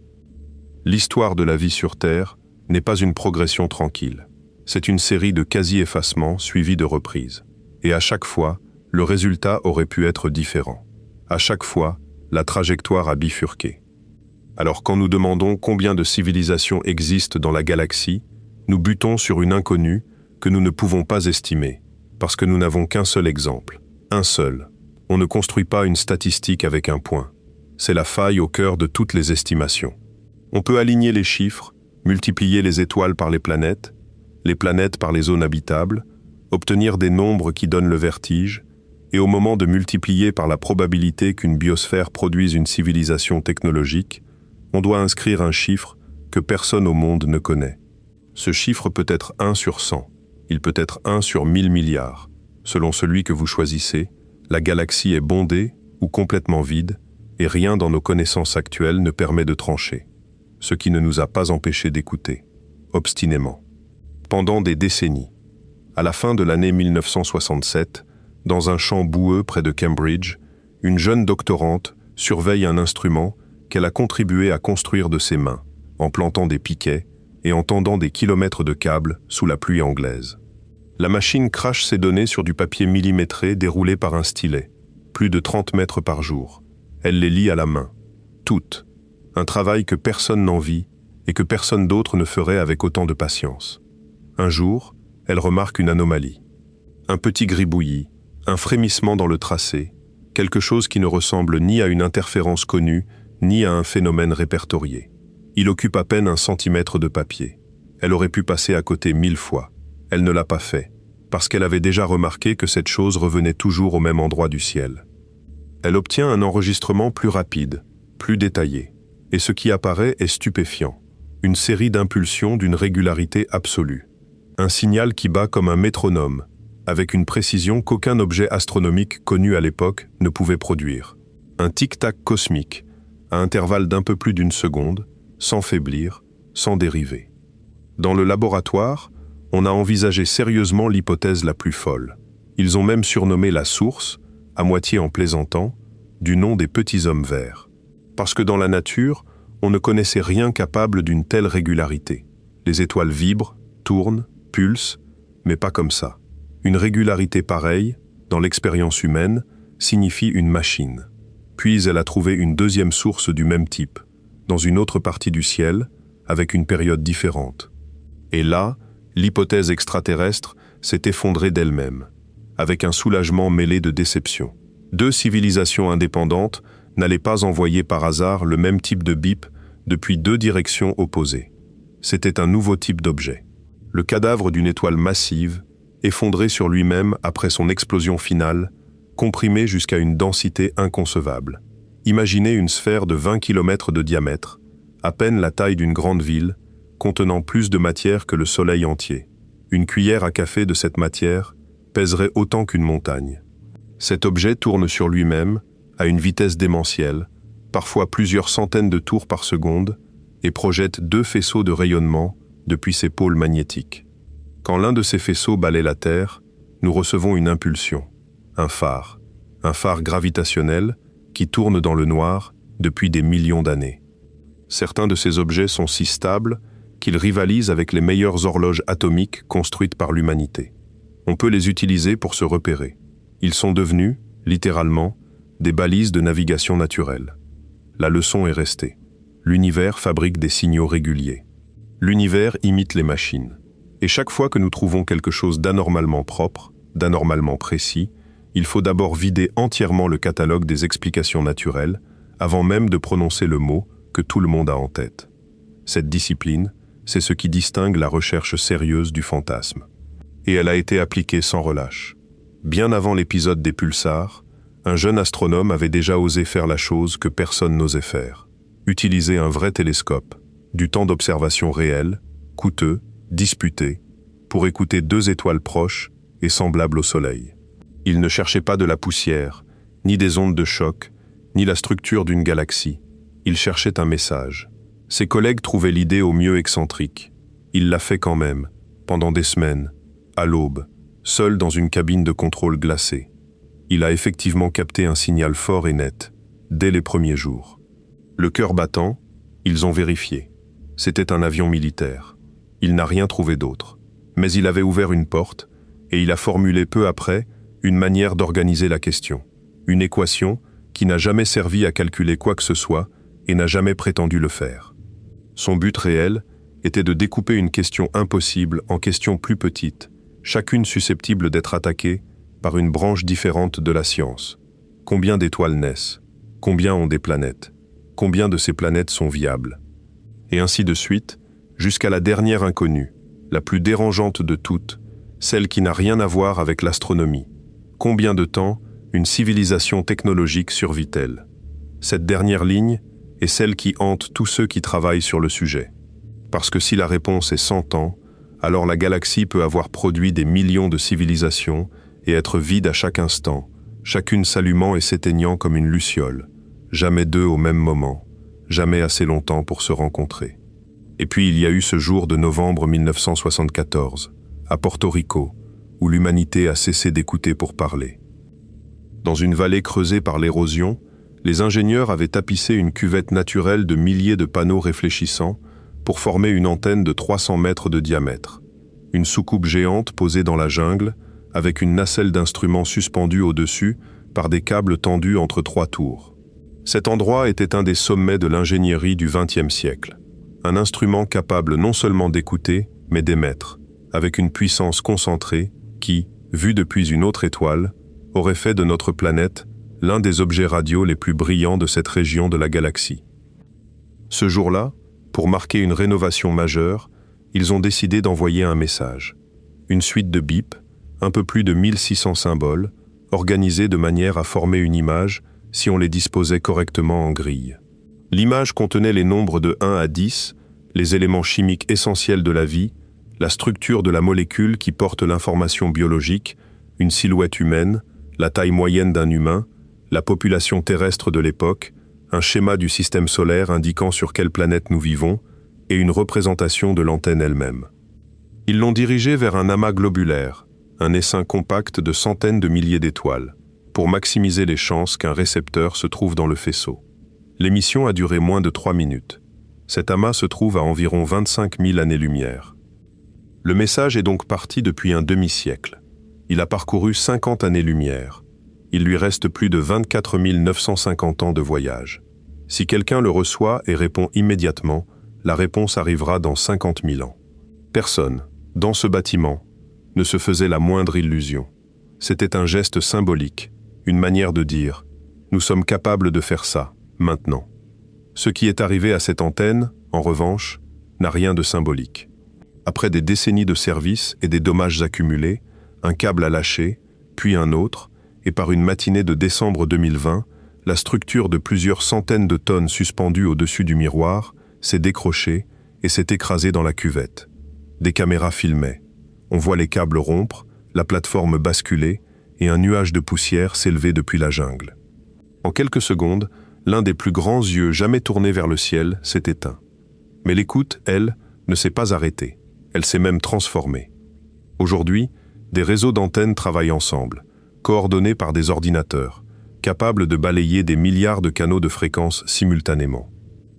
L'histoire de la vie sur Terre n'est pas une progression tranquille. C'est une série de quasi-effacements suivis de reprises. Et à chaque fois, le résultat aurait pu être différent. À chaque fois, la trajectoire a bifurqué. Alors quand nous demandons combien de civilisations existent dans la galaxie, nous butons sur une inconnue que nous ne pouvons pas estimer, parce que nous n'avons qu'un seul exemple. Un seul. On ne construit pas une statistique avec un point. C'est la faille au cœur de toutes les estimations. On peut aligner les chiffres, multiplier les étoiles par les planètes par les zones habitables, obtenir des nombres qui donnent le vertige, et au moment de multiplier par la probabilité qu'une biosphère produise une civilisation technologique, on doit inscrire un chiffre que personne au monde ne connaît. Ce chiffre peut être 1 sur 100, il peut être 1 sur 1000 milliards. Selon celui que vous choisissez, la galaxie est bondée ou complètement vide, et rien dans nos connaissances actuelles ne permet de trancher. Ce qui ne nous a pas empêchés d'écouter, obstinément. Pendant des décennies, à la fin de l'année 1967, dans un champ boueux près de Cambridge, une jeune doctorante surveille un instrument qu'elle a contribué à construire de ses mains, en plantant des piquets et en tendant des kilomètres de câbles sous la pluie anglaise. La machine crache ses données sur du papier millimétré déroulé par un stylet, plus de 30 mètres par jour. Elle les lit à la main, toutes. Un travail que personne n'envie et que personne d'autre ne ferait avec autant de patience. Un jour, elle remarque une anomalie. Un petit gribouillis, un frémissement dans le tracé, quelque chose qui ne ressemble ni à une interférence connue, ni à un phénomène répertorié. Il occupe à peine 1 centimètre de papier. Elle aurait pu passer à côté 1000 fois. Elle ne l'a pas fait, parce qu'elle avait déjà remarqué que cette chose revenait toujours au même endroit du ciel. Elle obtient un enregistrement plus rapide, plus détaillé, et ce qui apparaît est stupéfiant. Une série d'impulsions d'une régularité absolue. Un signal qui bat comme un métronome, avec une précision qu'aucun objet astronomique connu à l'époque ne pouvait produire. Un tic-tac cosmique, à intervalles d'un peu plus d'1 seconde, sans faiblir, sans dériver. Dans le laboratoire, on a envisagé sérieusement l'hypothèse la plus folle. Ils ont même surnommé la source, à moitié en plaisantant, du nom des petits hommes verts. Parce que dans la nature, on ne connaissait rien capable d'une telle régularité. Les étoiles vibrent, tournent, pulsent, mais pas comme ça. Une régularité pareille, dans l'expérience humaine, signifie une machine. Puis elle a trouvé une deuxième source du même type, dans une autre partie du ciel, avec une période différente. Et là, l'hypothèse extraterrestre s'est effondrée d'elle-même, avec un soulagement mêlé de déception. 2 civilisations indépendantes n'allaient pas envoyer par hasard le même type de bip depuis 2 directions opposées. C'était un nouveau type d'objet. Le cadavre d'une étoile massive, effondré sur lui-même après son explosion finale, comprimé jusqu'à une densité inconcevable. Imaginez une sphère de 20 km de diamètre, à peine la taille d'une grande ville, contenant plus de matière que le Soleil entier. Une cuillère à café de cette matière pèserait autant qu'une montagne. Cet objet tourne sur lui-même, à une vitesse démentielle, parfois plusieurs centaines de tours par seconde, et projette 2 faisceaux de rayonnement depuis ses pôles magnétiques. Quand l'un de ces faisceaux balaie la Terre, nous recevons une impulsion, un phare gravitationnel qui tourne dans le noir depuis des millions d'années. Certains de ces objets sont si stables qu'ils rivalisent avec les meilleures horloges atomiques construites par l'humanité. On peut les utiliser pour se repérer. Ils sont devenus, littéralement, des balises de navigation naturelle. La leçon est restée. L'univers fabrique des signaux réguliers. L'univers imite les machines. Et chaque fois que nous trouvons quelque chose d'anormalement propre, d'anormalement précis, il faut d'abord vider entièrement le catalogue des explications naturelles avant même de prononcer le mot que tout le monde a en tête. Cette discipline, c'est ce qui distingue la recherche sérieuse du fantasme. Et elle a été appliquée sans relâche. Bien avant l'épisode des pulsars, un jeune astronome avait déjà osé faire la chose que personne n'osait faire. Utiliser un vrai télescope, du temps d'observation réel, coûteux, disputé, pour écouter 2 étoiles proches et semblables au Soleil. Il ne cherchait pas de la poussière, ni des ondes de choc, ni la structure d'une galaxie. Il cherchait un message. Ses collègues trouvaient l'idée au mieux excentrique. Il l'a fait quand même, pendant des semaines, à l'aube, seul dans une cabine de contrôle glacée. Il a effectivement capté un signal fort et net, dès les premiers jours. Le cœur battant, ils ont vérifié. C'était un avion militaire. Il n'a rien trouvé d'autre. Mais il avait ouvert une porte, et il a formulé peu après une manière d'organiser la question. Une équation qui n'a jamais servi à calculer quoi que ce soit et n'a jamais prétendu le faire. Son but réel était de découper une question impossible en questions plus petites, chacune susceptible d'être attaquée par une branche différente de la science. Combien d'étoiles naissent? Combien ont des planètes? Combien de ces planètes sont viables? Et ainsi de suite, jusqu'à la dernière inconnue, la plus dérangeante de toutes, celle qui n'a rien à voir avec l'astronomie. Combien de temps une civilisation technologique survit-elle? Cette dernière ligne est celle qui hante tous ceux qui travaillent sur le sujet. Parce que si la réponse est 100 ans, alors la galaxie peut avoir produit des millions de civilisations et être vide à chaque instant, chacune s'allumant et s'éteignant comme une luciole, jamais deux au même moment, jamais assez longtemps pour se rencontrer. Et puis il y a eu ce jour de novembre 1974, à Porto Rico, où l'humanité a cessé d'écouter pour parler. Dans une vallée creusée par l'érosion, les ingénieurs avaient tapissé une cuvette naturelle de milliers de panneaux réfléchissants pour former une antenne de 300 mètres de diamètre. Une soucoupe géante posée dans la jungle, avec une nacelle d'instruments suspendue au-dessus par des câbles tendus entre 3 tours. Cet endroit était un des sommets de l'ingénierie du XXe siècle. Un instrument capable non seulement d'écouter, mais d'émettre, avec une puissance concentrée qui, vue depuis une autre étoile, aurait fait de notre planète l'un des objets radio les plus brillants de cette région de la galaxie. Ce jour-là, pour marquer une rénovation majeure, ils ont décidé d'envoyer un message. Une suite de bips, un peu plus de 1600 symboles, organisés de manière à former une image si on les disposait correctement en grille. L'image contenait les nombres de 1 à 10, les éléments chimiques essentiels de la vie, la structure de la molécule qui porte l'information biologique, une silhouette humaine, la taille moyenne d'un humain, la population terrestre de l'époque, un schéma du système solaire indiquant sur quelle planète nous vivons, et une représentation de l'antenne elle-même. Ils l'ont dirigée vers un amas globulaire, un essaim compact de centaines de milliers d'étoiles, pour maximiser les chances qu'un récepteur se trouve dans le faisceau. L'émission a duré moins de 3 minutes. Cet amas se trouve à environ 25 000 années-lumière. Le message est donc parti depuis un demi-siècle. Il a parcouru 50 années-lumière. Il lui reste plus de 24 950 ans de voyage. Si quelqu'un le reçoit et répond immédiatement, la réponse arrivera dans 50 000 ans. Personne, dans ce bâtiment, ne se faisait la moindre illusion. C'était un geste symbolique, une manière de dire « Nous sommes capables de faire ça, maintenant ». Ce qui est arrivé à cette antenne, en revanche, n'a rien de symbolique. Après des décennies de service et des dommages accumulés, un câble a lâché, puis un autre, et par une matinée de décembre 2020, la structure de plusieurs centaines de tonnes suspendues au-dessus du miroir s'est décrochée et s'est écrasée dans la cuvette. Des caméras filmaient. On voit les câbles rompre, la plateforme basculer et un nuage de poussière s'élever depuis la jungle. En quelques secondes, l'un des plus grands yeux jamais tournés vers le ciel s'est éteint. Mais l'écoute, elle, ne s'est pas arrêtée. Elle s'est même transformée. Aujourd'hui, des réseaux d'antennes travaillent ensemble, coordonnés par des ordinateurs, capables de balayer des milliards de canaux de fréquences simultanément.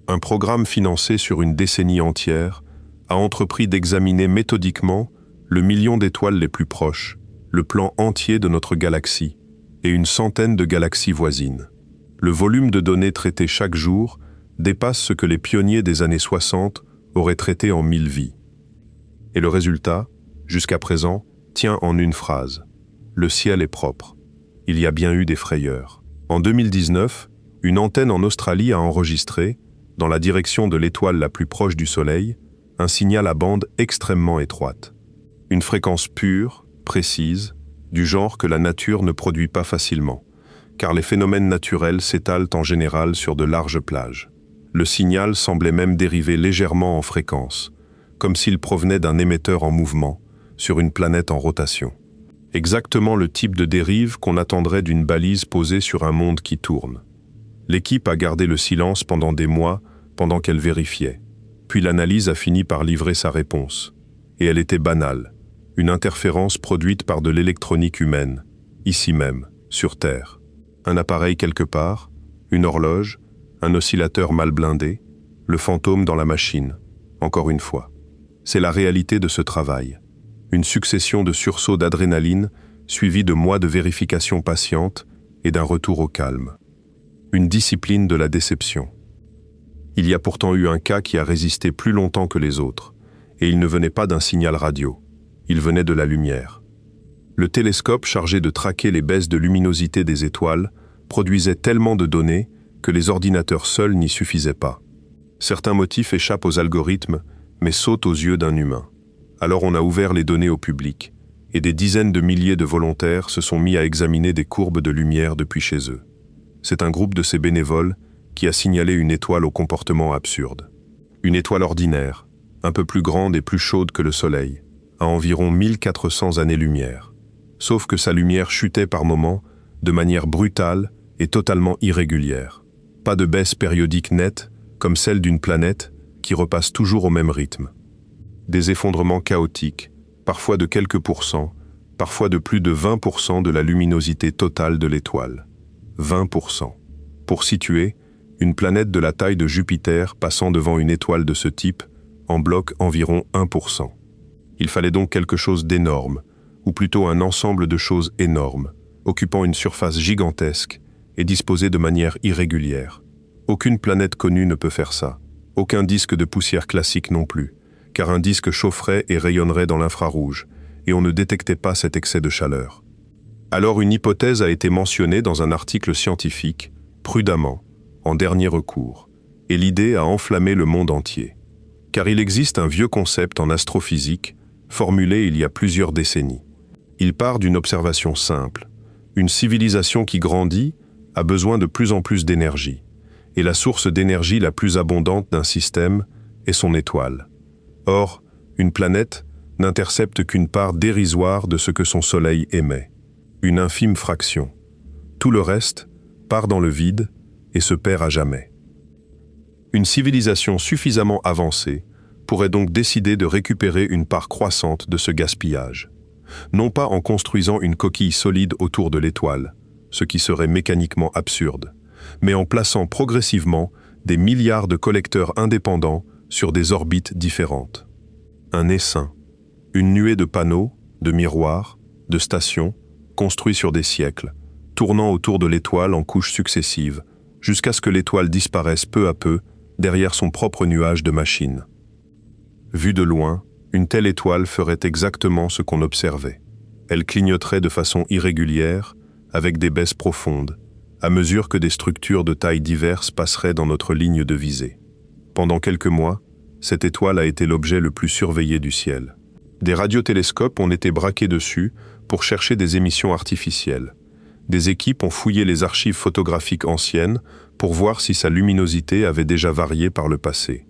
Un programme financé sur une décennie entière a entrepris d'examiner méthodiquement le million d'étoiles les plus proches, le plan entier de notre galaxie et une centaine de galaxies voisines. Le volume de données traitées chaque jour dépasse ce que les pionniers des années 60 auraient traité en 1000 vies. Et le résultat, jusqu'à présent, tient en une phrase. Le ciel est propre. Il y a bien eu des frayeurs. En 2019, une antenne en Australie a enregistré, dans la direction de l'étoile la plus proche du Soleil, un signal à bande extrêmement étroite. Une fréquence pure, précise, du genre que la nature ne produit pas facilement, car les phénomènes naturels s'étalent en général sur de larges plages. Le signal semblait même dériver légèrement en fréquence, comme s'il provenait d'un émetteur en mouvement, sur une planète en rotation. Exactement le type de dérive qu'on attendrait d'une balise posée sur un monde qui tourne. L'équipe a gardé le silence pendant des mois, pendant qu'elle vérifiait. Puis l'analyse a fini par livrer sa réponse. Et elle était banale. Une interférence produite par de l'électronique humaine, ici même, sur Terre. Un appareil quelque part, une horloge, un oscillateur mal blindé, le fantôme dans la machine. encore une fois. C'est la réalité de ce travail. Une succession de sursauts d'adrénaline, suivie de mois de vérification patiente et d'un retour au calme. Une discipline de la déception. Il y a pourtant eu un cas qui a résisté plus longtemps que les autres, et il ne venait pas d'un signal radio, il venait de la lumière. Le télescope chargé de traquer les baisses de luminosité des étoiles produisait tellement de données que les ordinateurs seuls n'y suffisaient pas. Certains motifs échappent aux algorithmes, mais sautent aux yeux d'un humain. Alors on a ouvert les données au public, et des dizaines de milliers de volontaires se sont mis à examiner des courbes de lumière depuis chez eux. C'est un groupe de ces bénévoles qui a signalé une étoile au comportement absurde. Une étoile ordinaire, un peu plus grande et plus chaude que le Soleil, à environ 1400 années-lumière. Sauf que sa lumière chutait par moments de manière brutale et totalement irrégulière. Pas de baisse périodique nette, comme celle d'une planète qui repasse toujours au même rythme. Des effondrements chaotiques, parfois de quelques pourcents, parfois de plus de 20% de la luminosité totale de l'étoile. 20%. Pour situer, une planète de la taille de Jupiter passant devant une étoile de ce type en bloque environ 1%. Il fallait donc quelque chose d'énorme, ou plutôt un ensemble de choses énormes, occupant une surface gigantesque et disposée de manière irrégulière. Aucune planète connue ne peut faire ça, aucun disque de poussière classique non plus, car un disque chaufferait et rayonnerait dans l'infrarouge, et on ne détectait pas cet excès de chaleur. Alors une hypothèse a été mentionnée dans un article scientifique, prudemment, en dernier recours, et l'idée a enflammé le monde entier. Car il existe un vieux concept en astrophysique, formulé il y a plusieurs décennies. Il part d'une observation simple. Une civilisation qui grandit a besoin de plus en plus d'énergie, et la source d'énergie la plus abondante d'un système est son étoile. Or, une planète n'intercepte qu'une part dérisoire de ce que son Soleil émet, une infime fraction. Tout le reste part dans le vide et se perd à jamais. Une civilisation suffisamment avancée pourrait donc décider de récupérer une part croissante de ce gaspillage. Non pas en construisant une coquille solide autour de l'étoile, ce qui serait mécaniquement absurde, mais en plaçant progressivement des milliards de collecteurs indépendants sur des orbites différentes. Un essaim, une nuée de panneaux, de miroirs, de stations, construits sur des siècles, tournant autour de l'étoile en couches successives, jusqu'à ce que l'étoile disparaisse peu à peu derrière son propre nuage de machines. Vue de loin, une telle étoile ferait exactement ce qu'on observait. Elle clignoterait de façon irrégulière, avec des baisses profondes, à mesure que des structures de tailles diverses passeraient dans notre ligne de visée. Pendant quelques mois, cette étoile a été l'objet le plus surveillé du ciel. Des radiotélescopes ont été braqués dessus pour chercher des émissions artificielles. Des équipes ont fouillé les archives photographiques anciennes pour voir si sa luminosité avait déjà varié par le passé.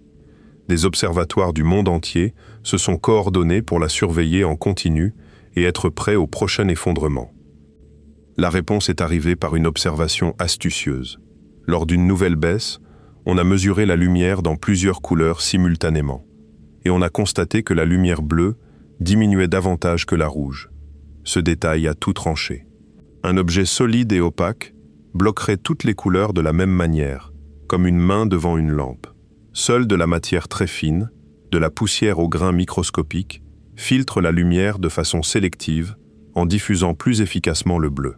Des observatoires du monde entier se sont coordonnés pour la surveiller en continu et être prêts au prochain effondrement. La réponse est arrivée par une observation astucieuse. Lors d'une nouvelle baisse, on a mesuré la lumière dans plusieurs couleurs simultanément, et on a constaté que la lumière bleue diminuait davantage que la rouge. Ce détail a tout tranché. Un objet solide et opaque bloquerait toutes les couleurs de la même manière, comme une main devant une lampe. Seule de la matière très fine, de la poussière aux grains microscopiques, filtre la lumière de façon sélective en diffusant plus efficacement le bleu.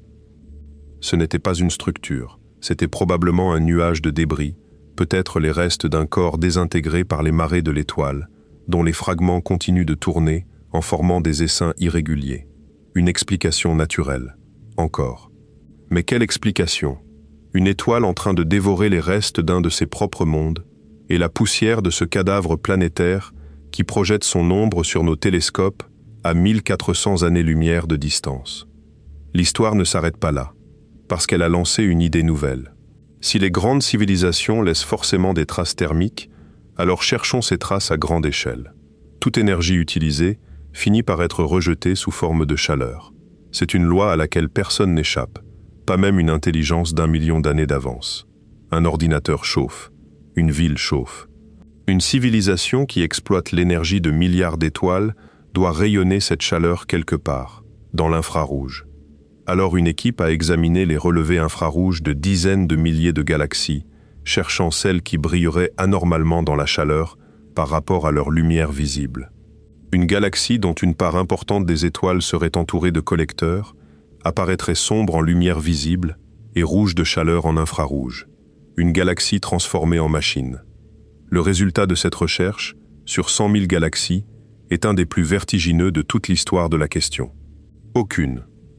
Ce n'était pas une structure, c'était probablement un nuage de débris, peut-être les restes d'un corps désintégré par les marées de l'étoile, dont les fragments continuent de tourner en formant des essaims irréguliers. Une explication naturelle, encore. Mais quelle explication? Une étoile en train de dévorer les restes d'un de ses propres mondes, et la poussière de ce cadavre planétaire qui projette son ombre sur nos télescopes à 1400 années-lumière de distance. L'histoire ne s'arrête pas là, parce qu'elle a lancé une idée nouvelle. Si les grandes civilisations laissent forcément des traces thermiques, alors cherchons ces traces à grande échelle. Toute énergie utilisée finit par être rejetée sous forme de chaleur. C'est une loi à laquelle personne n'échappe, pas même une intelligence d'1 million d'années d'avance. Un ordinateur chauffe, une ville chauffe. Une civilisation qui exploite l'énergie de milliards d'étoiles doit rayonner cette chaleur quelque part, dans l'infrarouge. Alors une équipe a examiné les relevés infrarouges de dizaines de milliers de galaxies, cherchant celles qui brilleraient anormalement dans la chaleur, par rapport à leur lumière visible. Une galaxie dont une part importante des étoiles serait entourée de collecteurs apparaîtrait sombre en lumière visible et rouge de chaleur en infrarouge. Une galaxie transformée en machine. Le résultat de cette recherche, sur 100 000 galaxies, est un des plus vertigineux de toute l'histoire de la question.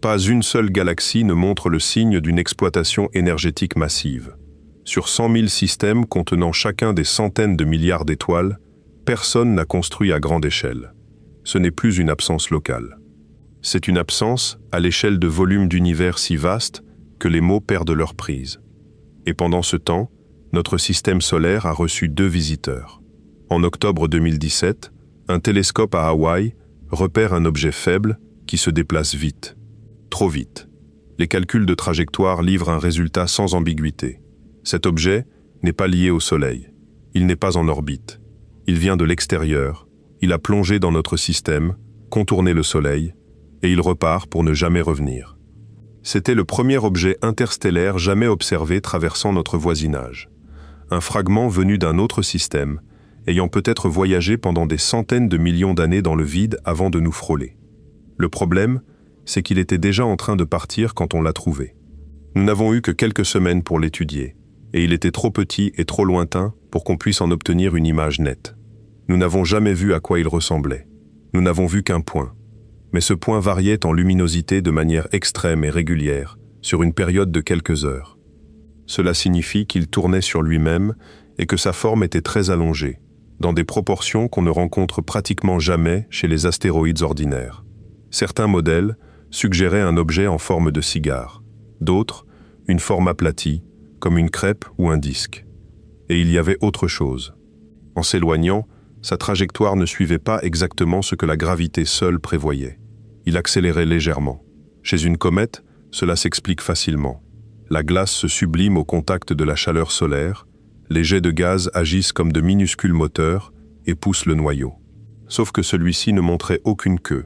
Pas une seule galaxie ne montre le signe d'une exploitation énergétique massive. Sur 100 000 systèmes contenant chacun des centaines de milliards d'étoiles, personne n'a construit à grande échelle. Ce n'est plus une absence locale. C'est une absence à l'échelle de volumes d'univers si vastes que les mots perdent leur prise. Et pendant ce temps, notre système solaire a reçu 2 visiteurs. En octobre 2017, un télescope à Hawaï repère un objet faible qui se déplace vite. Trop vite. Les calculs de trajectoire livrent un résultat sans ambiguïté. Cet objet n'est pas lié au Soleil. Il n'est pas en orbite. Il vient de l'extérieur. Il a plongé dans notre système, contourné le Soleil, et il repart pour ne jamais revenir. C'était le premier objet interstellaire jamais observé traversant notre voisinage. Un fragment venu d'un autre système, ayant peut-être voyagé pendant des centaines de millions d'années dans le vide avant de nous frôler. Le problème, c'est qu'il était déjà en train de partir quand on l'a trouvé. Nous n'avons eu que quelques semaines pour l'étudier, et il était trop petit et trop lointain pour qu'on puisse en obtenir une image nette. Nous n'avons jamais vu à quoi il ressemblait. Nous n'avons vu qu'un point. Mais ce point variait en luminosité de manière extrême et régulière, sur une période de quelques heures. Cela signifie qu'il tournait sur lui-même et que sa forme était très allongée, dans des proportions qu'on ne rencontre pratiquement jamais chez les astéroïdes ordinaires. Certains modèles suggéraient un objet en forme de cigare, d'autres, une forme aplatie, comme une crêpe ou un disque. Et il y avait autre chose. En s'éloignant, sa trajectoire ne suivait pas exactement ce que la gravité seule prévoyait. Il accélérait légèrement. Chez une comète, cela s'explique facilement. La glace se sublime au contact de la chaleur solaire, les jets de gaz agissent comme de minuscules moteurs et poussent le noyau. Sauf que celui-ci ne montrait aucune queue,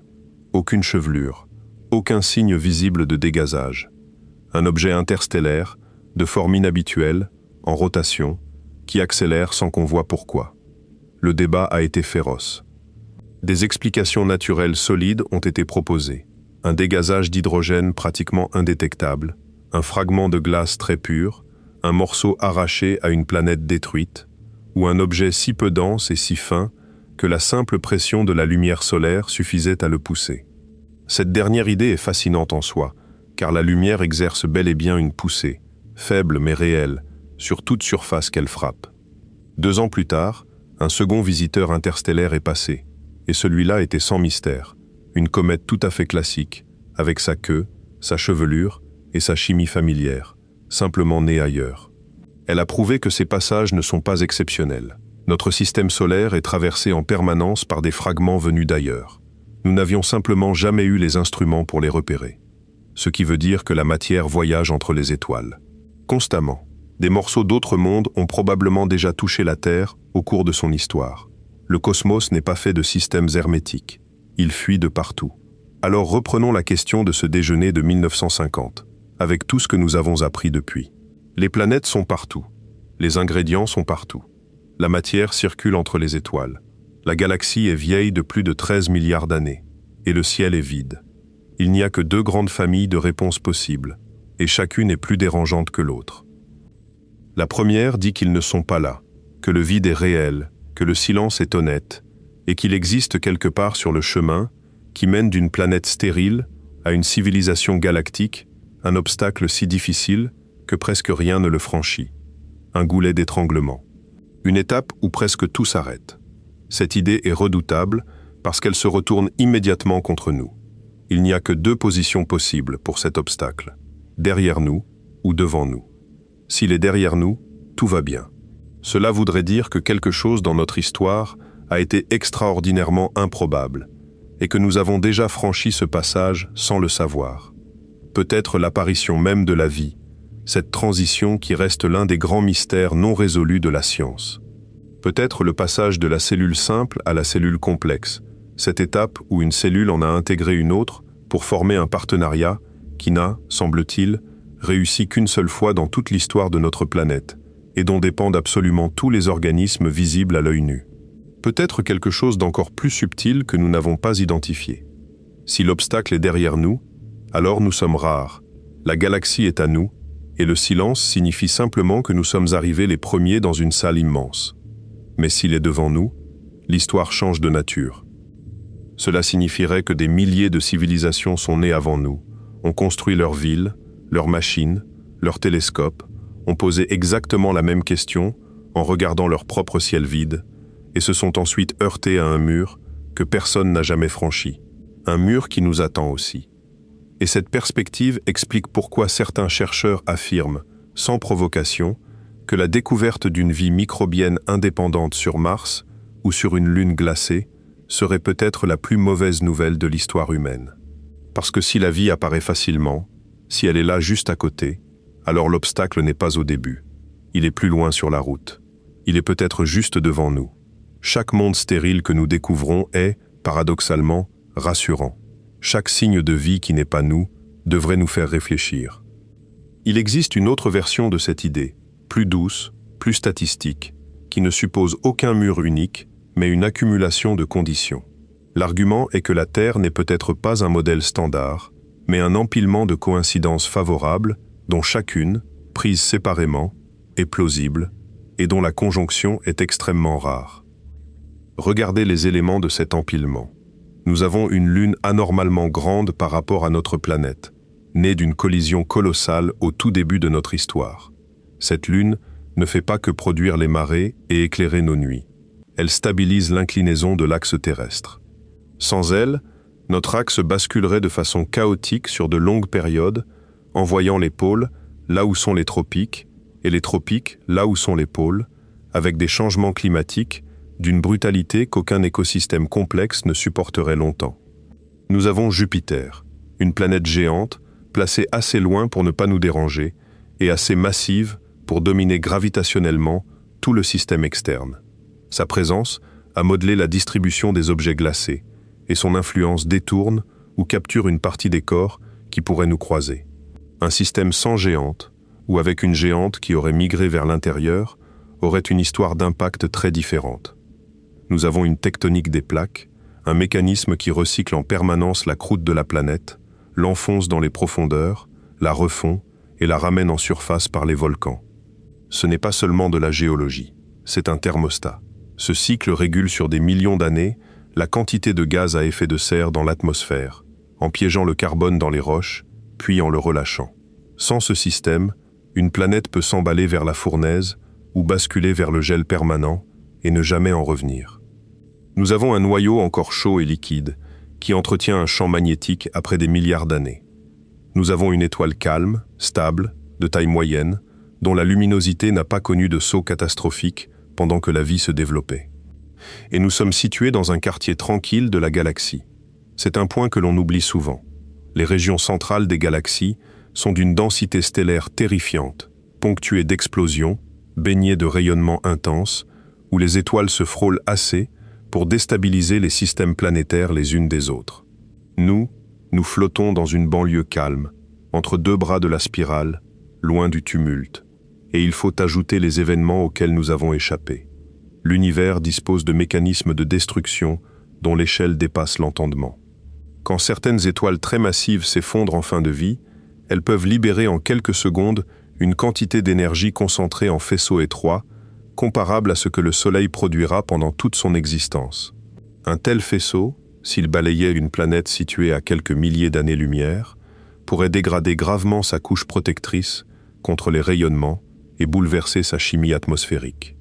aucune chevelure, aucun signe visible de dégazage. Un objet interstellaire, de forme inhabituelle, en rotation, qui accélère sans qu'on voie pourquoi. Le débat a été féroce. Des explications naturelles solides ont été proposées. Un dégazage d'hydrogène pratiquement indétectable, un fragment de glace très pur, un morceau arraché à une planète détruite, ou un objet si peu dense et si fin que la simple pression de la lumière solaire suffisait à le pousser. Cette dernière idée est fascinante en soi, car la lumière exerce bel et bien une poussée, faible mais réelle, sur toute surface qu'elle frappe. 2 ans plus tard, un second visiteur interstellaire est passé, et celui-là était sans mystère, une comète tout à fait classique, avec sa queue, sa chevelure et sa chimie familière, simplement née ailleurs. Elle a prouvé que ces passages ne sont pas exceptionnels. Notre système solaire est traversé en permanence par des fragments venus d'ailleurs. Nous n'avions simplement jamais eu les instruments pour les repérer. Ce qui veut dire que la matière voyage entre les étoiles. Constamment, des morceaux d'autres mondes ont probablement déjà touché la Terre au cours de son histoire. Le cosmos n'est pas fait de systèmes hermétiques. Il fuit de partout. Alors reprenons la question de ce déjeuner de 1950, avec tout ce que nous avons appris depuis. Les planètes sont partout. Les ingrédients sont partout. La matière circule entre les étoiles. La galaxie est vieille de plus de 13 milliards d'années, et le ciel est vide. Il n'y a que 2 grandes familles de réponses possibles, et chacune est plus dérangeante que l'autre. La première dit qu'ils ne sont pas là, que le vide est réel, que le silence est honnête, et qu'il existe quelque part sur le chemin qui mène d'une planète stérile à une civilisation galactique, un obstacle si difficile que presque rien ne le franchit. Un goulet d'étranglement. Une étape où presque tout s'arrête. Cette idée est redoutable parce qu'elle se retourne immédiatement contre nous. Il n'y a que 2 positions possibles pour cet obstacle. Derrière nous ou devant nous. S'il est derrière nous, tout va bien. Cela voudrait dire que quelque chose dans notre histoire a été extraordinairement improbable et que nous avons déjà franchi ce passage sans le savoir. Peut-être l'apparition même de la vie, cette transition qui reste l'un des grands mystères non résolus de la science. Peut-être le passage de la cellule simple à la cellule complexe, cette étape où une cellule en a intégré une autre pour former un partenariat qui n'a, semble-t-il, réussi qu'une seule fois dans toute l'histoire de notre planète et dont dépendent absolument tous les organismes visibles à l'œil nu. Peut-être quelque chose d'encore plus subtil que nous n'avons pas identifié. Si l'obstacle est derrière nous, alors nous sommes rares, la galaxie est à nous, et le silence signifie simplement que nous sommes arrivés les premiers dans une salle immense. Mais s'il est devant nous, l'histoire change de nature. Cela signifierait que des milliers de civilisations sont nées avant nous, ont construit leurs villes, leurs machines, leurs télescopes, ont posé exactement la même question en regardant leur propre ciel vide, et se sont ensuite heurtés à un mur que personne n'a jamais franchi, un mur qui nous attend aussi. Et cette perspective explique pourquoi certains chercheurs affirment, sans provocation, que la découverte d'une vie microbienne indépendante sur Mars ou sur une lune glacée serait peut-être la plus mauvaise nouvelle de l'histoire humaine. Parce que si la vie apparaît facilement, si elle est là juste à côté, alors l'obstacle n'est pas au début. Il est plus loin sur la route. Il est peut-être juste devant nous. Chaque monde stérile que nous découvrons est, paradoxalement, rassurant. Chaque signe de vie qui n'est pas nous devrait nous faire réfléchir. Il existe une autre version de cette idée, plus douce, plus statistique, qui ne suppose aucun mur unique, mais une accumulation de conditions. L'argument est que la Terre n'est peut-être pas un modèle standard, mais un empilement de coïncidences favorables dont chacune, prise séparément, est plausible et dont la conjonction est extrêmement rare. Regardez les éléments de cet empilement. Nous avons une lune anormalement grande par rapport à notre planète, née d'une collision colossale au tout début de notre histoire. Cette lune ne fait pas que produire les marées et éclairer nos nuits. Elle stabilise l'inclinaison de l'axe terrestre. Sans elle, notre axe basculerait de façon chaotique sur de longues périodes, envoyant les pôles là où sont les tropiques et les tropiques là où sont les pôles, avec des changements climatiques d'une brutalité qu'aucun écosystème complexe ne supporterait longtemps. Nous avons Jupiter, une planète géante, placée assez loin pour ne pas nous déranger, et assez massive pour dominer gravitationnellement tout le système externe. Sa présence a modelé la distribution des objets glacés, et son influence détourne ou capture une partie des corps qui pourraient nous croiser. Un système sans géante, ou avec une géante qui aurait migré vers l'intérieur, aurait une histoire d'impact très différente. Nous avons une tectonique des plaques, un mécanisme qui recycle en permanence la croûte de la planète, l'enfonce dans les profondeurs, la refond et la ramène en surface par les volcans. Ce n'est pas seulement de la géologie, c'est un thermostat. Ce cycle régule sur des millions d'années la quantité de gaz à effet de serre dans l'atmosphère, en piégeant le carbone dans les roches, puis en le relâchant. Sans ce système, une planète peut s'emballer vers la fournaise ou basculer vers le gel permanent et ne jamais en revenir. Nous avons un noyau encore chaud et liquide qui entretient un champ magnétique après des milliards d'années. Nous avons une étoile calme, stable, de taille moyenne, dont la luminosité n'a pas connu de saut catastrophique pendant que la vie se développait. Et nous sommes situés dans un quartier tranquille de la galaxie. C'est un point que l'on oublie souvent. Les régions centrales des galaxies sont d'une densité stellaire terrifiante, ponctuée d'explosions, baignées de rayonnements intenses, où les étoiles se frôlent assez pour déstabiliser les systèmes planétaires les unes des autres. Nous flottons dans une banlieue calme, entre deux bras de la spirale, loin du tumulte, et il faut ajouter les événements auxquels nous avons échappé. L'univers dispose de mécanismes de destruction dont l'échelle dépasse l'entendement. Quand certaines étoiles très massives s'effondrent en fin de vie, elles peuvent libérer en quelques secondes une quantité d'énergie concentrée en faisceaux étroits, comparable à ce que le Soleil produira pendant toute son existence. Un tel faisceau, s'il balayait une planète située à quelques milliers d'années-lumière, pourrait dégrader gravement sa couche protectrice contre les rayonnements et bouleverser sa chimie atmosphérique.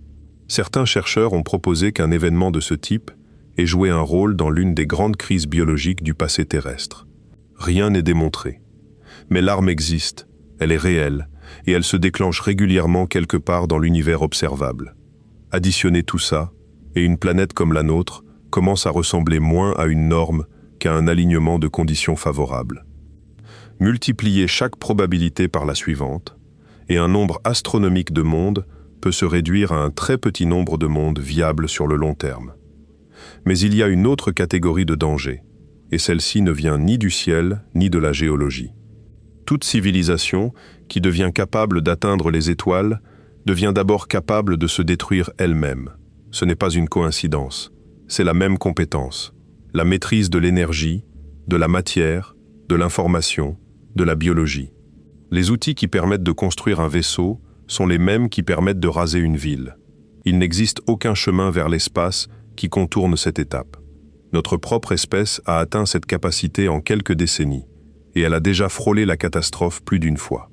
Certains chercheurs ont proposé qu'un événement de ce type ait joué un rôle dans l'une des grandes crises biologiques du passé terrestre. Rien n'est démontré. Mais l'arme existe, elle est réelle, et elle se déclenche régulièrement quelque part dans l'univers observable. Additionnez tout ça, et une planète comme la nôtre commence à ressembler moins à une norme qu'à un alignement de conditions favorables. Multipliez chaque probabilité par la suivante, et un nombre astronomique de mondes peut se réduire à un très petit nombre de mondes viables sur le long terme. Mais il y a une autre catégorie de danger, et celle-ci ne vient ni du ciel ni de la géologie. Toute civilisation qui devient capable d'atteindre les étoiles devient d'abord capable de se détruire elle-même. Ce n'est pas une coïncidence, c'est la même compétence, la maîtrise de l'énergie, de la matière, de l'information, de la biologie. Les outils qui permettent de construire un vaisseau sont les mêmes qui permettent de raser une ville. Il n'existe aucun chemin vers l'espace qui contourne cette étape. Notre propre espèce a atteint cette capacité en quelques décennies, et elle a déjà frôlé la catastrophe plus d'une fois.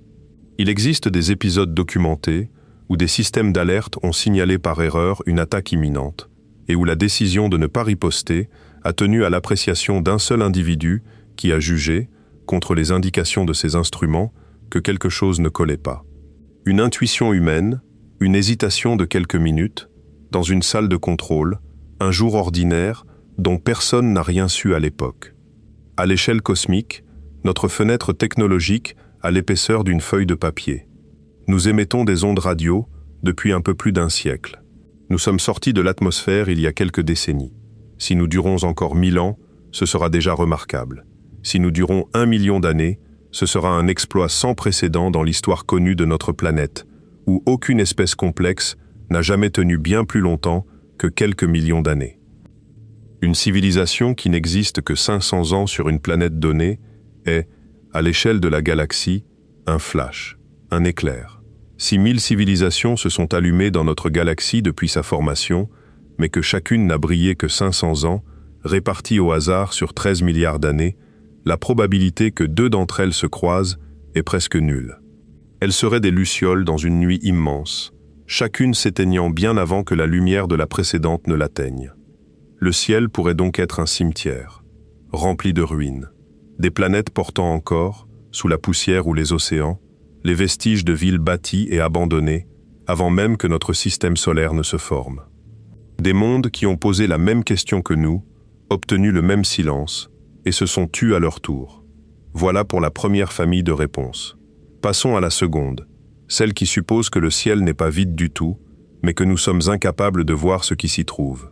Il existe des épisodes documentés où des systèmes d'alerte ont signalé par erreur une attaque imminente, et où la décision de ne pas riposter a tenu à l'appréciation d'un seul individu qui a jugé, contre les indications de ses instruments, que quelque chose ne collait pas. Une intuition humaine, une hésitation de quelques minutes, dans une salle de contrôle, un jour ordinaire dont personne n'a rien su à l'époque. À l'échelle cosmique, notre fenêtre technologique a l'épaisseur d'une feuille de papier. Nous émettons des ondes radio depuis un peu plus d'un siècle. Nous sommes sortis de l'atmosphère il y a quelques décennies. Si nous durons encore 1000 ans, ce sera déjà remarquable. Si nous durons 1 million d'années, ce sera un exploit sans précédent dans l'histoire connue de notre planète, où aucune espèce complexe n'a jamais tenu bien plus longtemps que quelques millions d'années. Une civilisation qui n'existe que 500 ans sur une planète donnée est, à l'échelle de la galaxie, un flash, un éclair. 6000 civilisations se sont allumées dans notre galaxie depuis sa formation, mais que chacune n'a brillé que 500 ans, réparties au hasard sur 13 milliards d'années, la probabilité que 2 d'entre elles se croisent est presque nulle. Elles seraient des lucioles dans une nuit immense, chacune s'éteignant bien avant que la lumière de la précédente ne l'atteigne. Le ciel pourrait donc être un cimetière, rempli de ruines, des planètes portant encore, sous la poussière ou les océans, les vestiges de villes bâties et abandonnées, avant même que notre système solaire ne se forme. Des mondes qui ont posé la même question que nous, obtenu le même silence, et se sont tus à leur tour. Voilà pour la première famille de réponses. Passons à la seconde, celle qui suppose que le ciel n'est pas vide du tout, mais que nous sommes incapables de voir ce qui s'y trouve.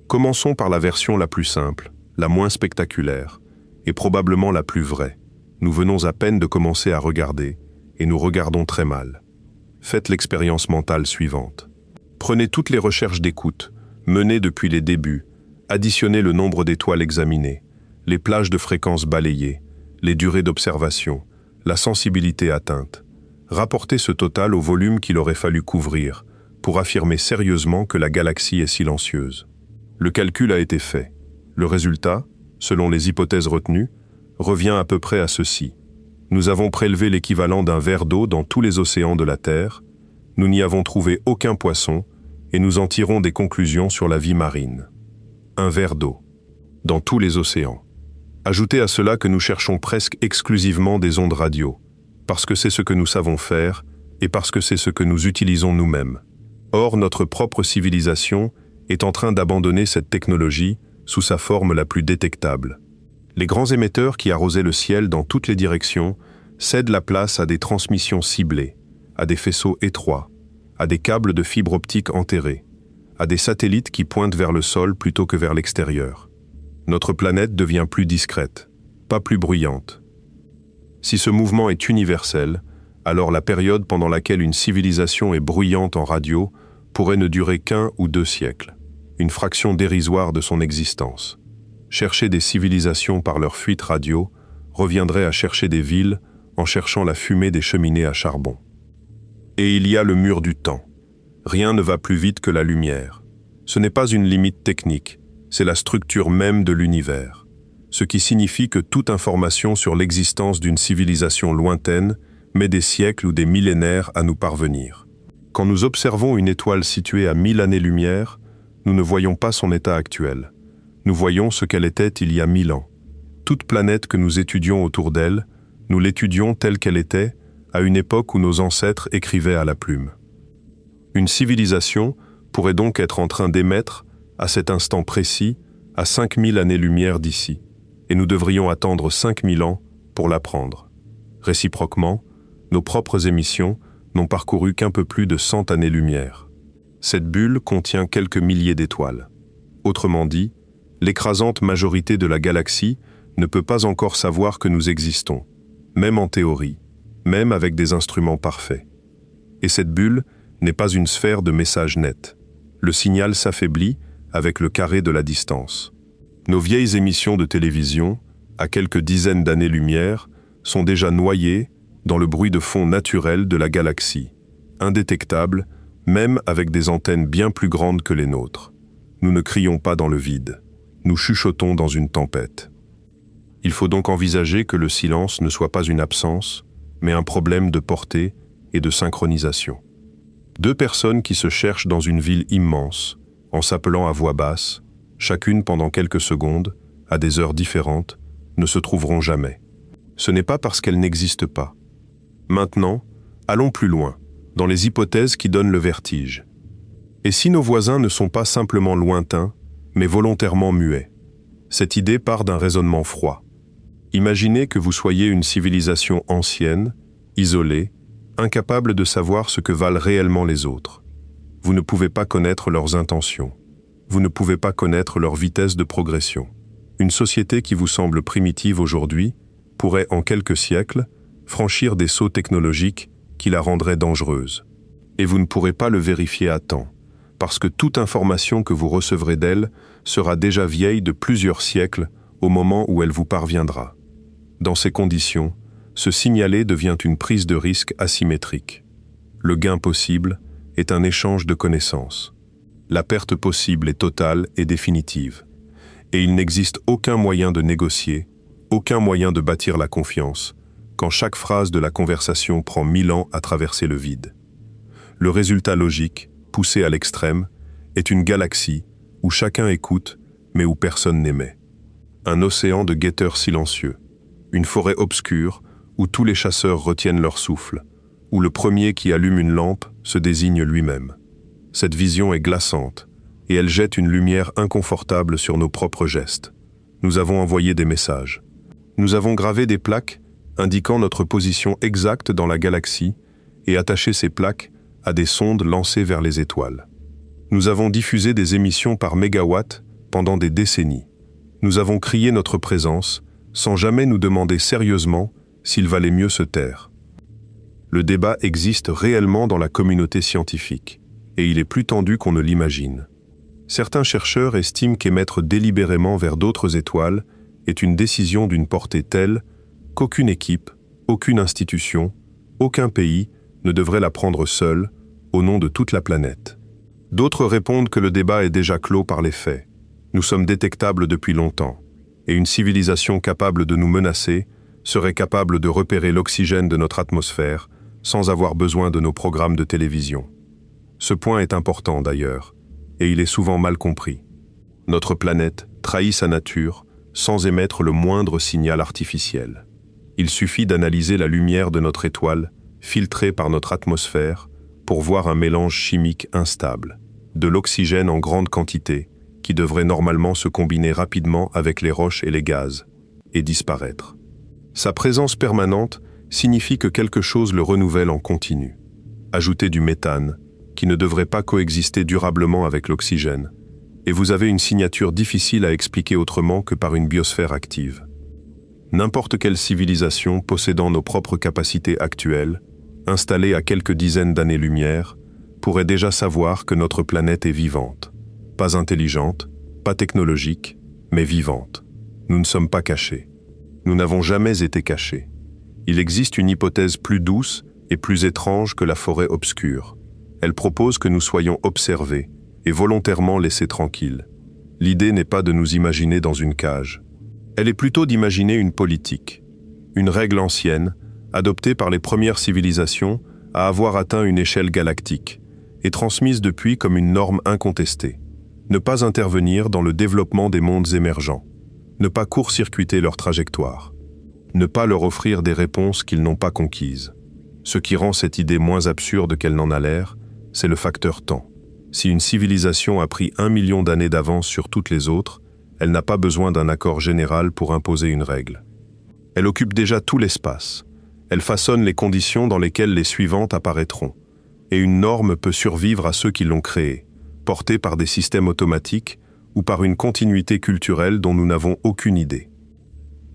Commençons par la version la plus simple, la moins spectaculaire, et probablement la plus vraie. Nous venons à peine de commencer à regarder, et nous regardons très mal. Faites l'expérience mentale suivante. Prenez toutes les recherches d'écoute, menées depuis les débuts, additionnez le nombre d'étoiles examinées, les plages de fréquences balayées, les durées d'observation, la sensibilité atteinte. Rapportez ce total au volume qu'il aurait fallu couvrir pour affirmer sérieusement que la galaxie est silencieuse. Le calcul a été fait. Le résultat, selon les hypothèses retenues, revient à peu près à ceci. Nous avons prélevé l'équivalent d'un verre d'eau dans tous les océans de la Terre, nous n'y avons trouvé aucun poisson et nous en tirons des conclusions sur la vie marine. Un verre d'eau, dans tous les océans. Ajoutez à cela que nous cherchons presque exclusivement des ondes radio, parce que c'est ce que nous savons faire et parce que c'est ce que nous utilisons nous-mêmes. Or, notre propre civilisation est en train d'abandonner cette technologie sous sa forme la plus détectable. Les grands émetteurs qui arrosaient le ciel dans toutes les directions cèdent la place à des transmissions ciblées, à des faisceaux étroits, à des câbles de fibre optique enterrés, à des satellites qui pointent vers le sol plutôt que vers l'extérieur. Notre planète devient plus discrète, pas plus bruyante. Si ce mouvement est universel, alors la période pendant laquelle une civilisation est bruyante en radio pourrait ne durer qu'1 ou 2 siècles, une fraction dérisoire de son existence. Chercher des civilisations par leur fuite radio reviendrait à chercher des villes en cherchant la fumée des cheminées à charbon. Et il y a le mur du temps. Rien ne va plus vite que la lumière. Ce n'est pas une limite technique, c'est la structure même de l'univers. Ce qui signifie que toute information sur l'existence d'une civilisation lointaine met des siècles ou des millénaires à nous parvenir. Quand nous observons une étoile située à 1000 années-lumière, nous ne voyons pas son état actuel. Nous voyons ce qu'elle était il y a 1000 ans. Toute planète que nous étudions autour d'elle, nous l'étudions telle qu'elle était, à une époque où nos ancêtres écrivaient à la plume. Une civilisation pourrait donc être en train d'émettre, à cet instant précis, à 5000 années-lumière d'ici, et nous devrions attendre 5000 ans pour l'apprendre. Réciproquement, nos propres émissions n'ont parcouru qu'un peu plus de 100 années-lumière. Cette bulle contient quelques milliers d'étoiles. Autrement dit, l'écrasante majorité de la galaxie ne peut pas encore savoir que nous existons, même en théorie, même avec des instruments parfaits. Et cette bulle n'est pas une sphère de messages nets. Le signal s'affaiblit avec le carré de la distance. Nos vieilles émissions de télévision, à quelques dizaines d'années-lumière, sont déjà noyées dans le bruit de fond naturel de la galaxie, indétectable, même avec des antennes bien plus grandes que les nôtres. Nous ne crions pas dans le vide, nous chuchotons dans une tempête. Il faut donc envisager que le silence ne soit pas une absence, mais un problème de portée et de synchronisation. Deux personnes qui se cherchent dans une ville immense, en s'appelant à voix basse, chacune pendant quelques secondes, à des heures différentes, ne se trouveront jamais. Ce n'est pas parce qu'elles n'existent pas. Maintenant, allons plus loin, dans les hypothèses qui donnent le vertige. Et si nos voisins ne sont pas simplement lointains, mais volontairement muets? Cette idée part d'un raisonnement froid. Imaginez que vous soyez une civilisation ancienne, isolée, incapable de savoir ce que valent réellement les autres. Vous ne pouvez pas connaître leurs intentions. Vous ne pouvez pas connaître leur vitesse de progression. Une société qui vous semble primitive aujourd'hui pourrait, en quelques siècles, franchir des sauts technologiques qui la rendraient dangereuse. Et vous ne pourrez pas le vérifier à temps, parce que toute information que vous recevrez d'elle sera déjà vieille de plusieurs siècles au moment où elle vous parviendra. Dans ces conditions, se signaler devient une prise de risque asymétrique. Le gain possible est un échange de connaissances. La perte possible est totale et définitive. Et il n'existe aucun moyen de négocier, aucun moyen de bâtir la confiance, quand chaque phrase de la conversation prend 1000 ans à traverser le vide. Le résultat logique, poussé à l'extrême, est une galaxie où chacun écoute, mais où personne n'émet. Un océan de guetteurs silencieux, une forêt obscure où tous les chasseurs retiennent leur souffle, où le premier qui allume une lampe se désigne lui-même. Cette vision est glaçante, et elle jette une lumière inconfortable sur nos propres gestes. Nous avons envoyé des messages. Nous avons gravé des plaques indiquant notre position exacte dans la galaxie et attaché ces plaques à des sondes lancées vers les étoiles. Nous avons diffusé des émissions par mégawatt pendant des décennies. Nous avons crié notre présence sans jamais nous demander sérieusement s'il valait mieux se taire. Le débat existe réellement dans la communauté scientifique, et il est plus tendu qu'on ne l'imagine. Certains chercheurs estiment qu'émettre délibérément vers d'autres étoiles est une décision d'une portée telle qu'aucune équipe, aucune institution, aucun pays ne devrait la prendre seule, au nom de toute la planète. D'autres répondent que le débat est déjà clos par les faits. Nous sommes détectables depuis longtemps, et une civilisation capable de nous menacer serait capable de repérer l'oxygène de notre atmosphère sans avoir besoin de nos programmes de télévision. Ce point est important d'ailleurs, et il est souvent mal compris. Notre planète trahit sa nature sans émettre le moindre signal artificiel. Il suffit d'analyser la lumière de notre étoile, filtrée par notre atmosphère, pour voir un mélange chimique instable, de l'oxygène en grande quantité, qui devrait normalement se combiner rapidement avec les roches et les gaz, et disparaître. Sa présence permanente signifie que quelque chose le renouvelle en continu. Ajouter du méthane, qui ne devrait pas coexister durablement avec l'oxygène, et vous avez une signature difficile à expliquer autrement que par une biosphère active. N'importe quelle civilisation possédant nos propres capacités actuelles, installée à quelques dizaines d'années-lumière, pourrait déjà savoir que notre planète est vivante. Pas intelligente, pas technologique, mais vivante. Nous ne sommes pas cachés. Nous n'avons jamais été cachés. Il existe une hypothèse plus douce et plus étrange que la forêt obscure. Elle propose que nous soyons observés et volontairement laissés tranquilles. L'idée n'est pas de nous imaginer dans une cage. Elle est plutôt d'imaginer une politique, une règle ancienne, adoptée par les premières civilisations à avoir atteint une échelle galactique, et transmise depuis comme une norme incontestée. Ne pas intervenir dans le développement des mondes émergents, ne pas court-circuiter leur trajectoire, ne pas leur offrir des réponses qu'ils n'ont pas conquises. Ce qui rend cette idée moins absurde qu'elle n'en a l'air, c'est le facteur temps. Si une civilisation a pris 1 million d'années d'avance sur toutes les autres, elle n'a pas besoin d'un accord général pour imposer une règle. Elle occupe déjà tout l'espace. Elle façonne les conditions dans lesquelles les suivantes apparaîtront. Et une norme peut survivre à ceux qui l'ont créée, portée par des systèmes automatiques ou par une continuité culturelle dont nous n'avons aucune idée.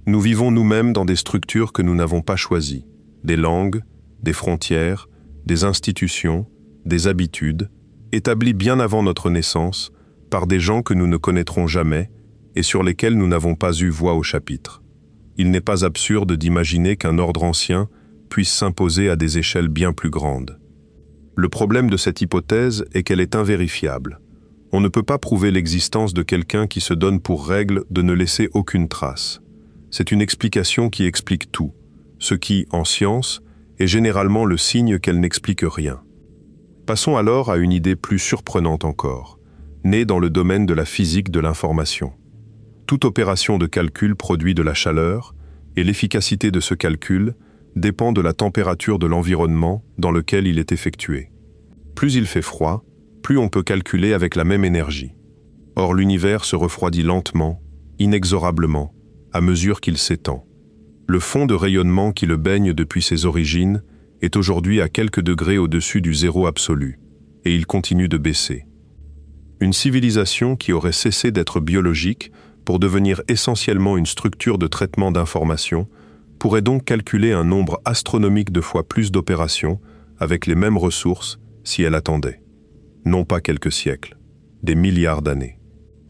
Nous vivons nous-mêmes dans des structures que nous n'avons pas choisies, des langues, des frontières, des institutions, des habitudes, établis bien avant notre naissance, par des gens que nous ne connaîtrons jamais et sur lesquels nous n'avons pas eu voix au chapitre. Il n'est pas absurde d'imaginer qu'un ordre ancien puisse s'imposer à des échelles bien plus grandes. Le problème de cette hypothèse est qu'elle est invérifiable. On ne peut pas prouver l'existence de quelqu'un qui se donne pour règle de ne laisser aucune trace. C'est une explication qui explique tout, ce qui, en science, est généralement le signe qu'elle n'explique rien. Passons alors à une idée plus surprenante encore, née dans le domaine de la physique de l'information. Toute opération de calcul produit de la chaleur, et l'efficacité de ce calcul dépend de la température de l'environnement dans lequel il est effectué. Plus il fait froid, plus on peut calculer avec la même énergie. Or l'univers se refroidit lentement, inexorablement, à mesure qu'il s'étend. Le fond de rayonnement qui le baigne depuis ses origines est aujourd'hui à quelques degrés au-dessus du zéro absolu, et il continue de baisser. Une civilisation qui aurait cessé d'être biologique pour devenir essentiellement une structure de traitement d'informations pourrait donc calculer un nombre astronomique de fois plus d'opérations avec les mêmes ressources si elle attendait. Non pas quelques siècles, des milliards d'années.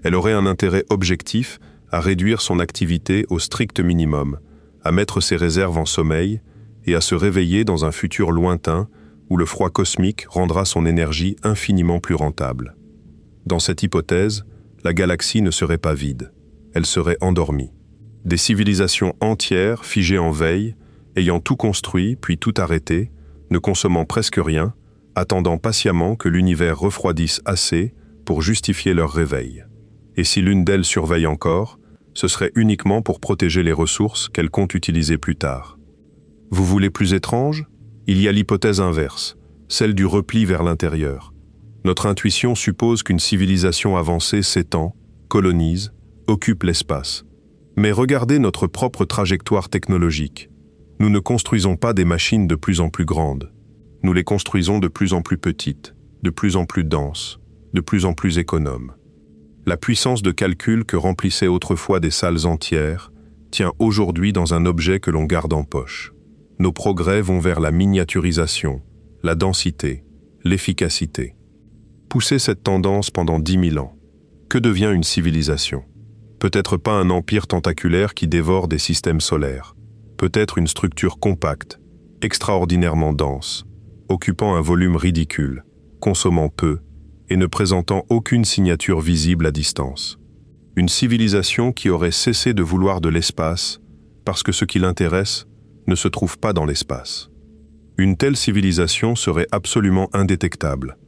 Elle aurait un intérêt objectif à réduire son activité au strict minimum, à mettre ses réserves en sommeil et à se réveiller dans un futur lointain où le froid cosmique rendra son énergie infiniment plus rentable. Dans cette hypothèse, la galaxie ne serait pas vide, elle serait endormie. Des civilisations entières figées en veille, ayant tout construit puis tout arrêté, ne consommant presque rien, attendant patiemment que l'univers refroidisse assez pour justifier leur réveil. Et si l'une d'elles surveille encore, ce serait uniquement pour protéger les ressources qu'elle compte utiliser plus tard. Vous voulez plus étrange? Il y a l'hypothèse inverse, celle du repli vers l'intérieur. Notre intuition suppose qu'une civilisation avancée s'étend, colonise, occupe l'espace. Mais regardez notre propre trajectoire technologique. Nous ne construisons pas des machines de plus en plus grandes. Nous les construisons de plus en plus petites, de plus en plus denses, de plus en plus économes. La puissance de calcul que remplissait autrefois des salles entières tient aujourd'hui dans un objet que l'on garde en poche. Nos progrès vont vers la miniaturisation, la densité, l'efficacité. Poussez cette tendance pendant 10 000 ans. Que devient une civilisation? Peut-être pas un empire tentaculaire qui dévore des systèmes solaires. Peut-être une structure compacte, extraordinairement dense, occupant un volume ridicule, consommant peu et ne présentant aucune signature visible à distance. Une civilisation qui aurait cessé de vouloir de l'espace parce que ce qui l'intéresse ne se trouve pas dans l'espace. Une telle civilisation serait absolument indétectable,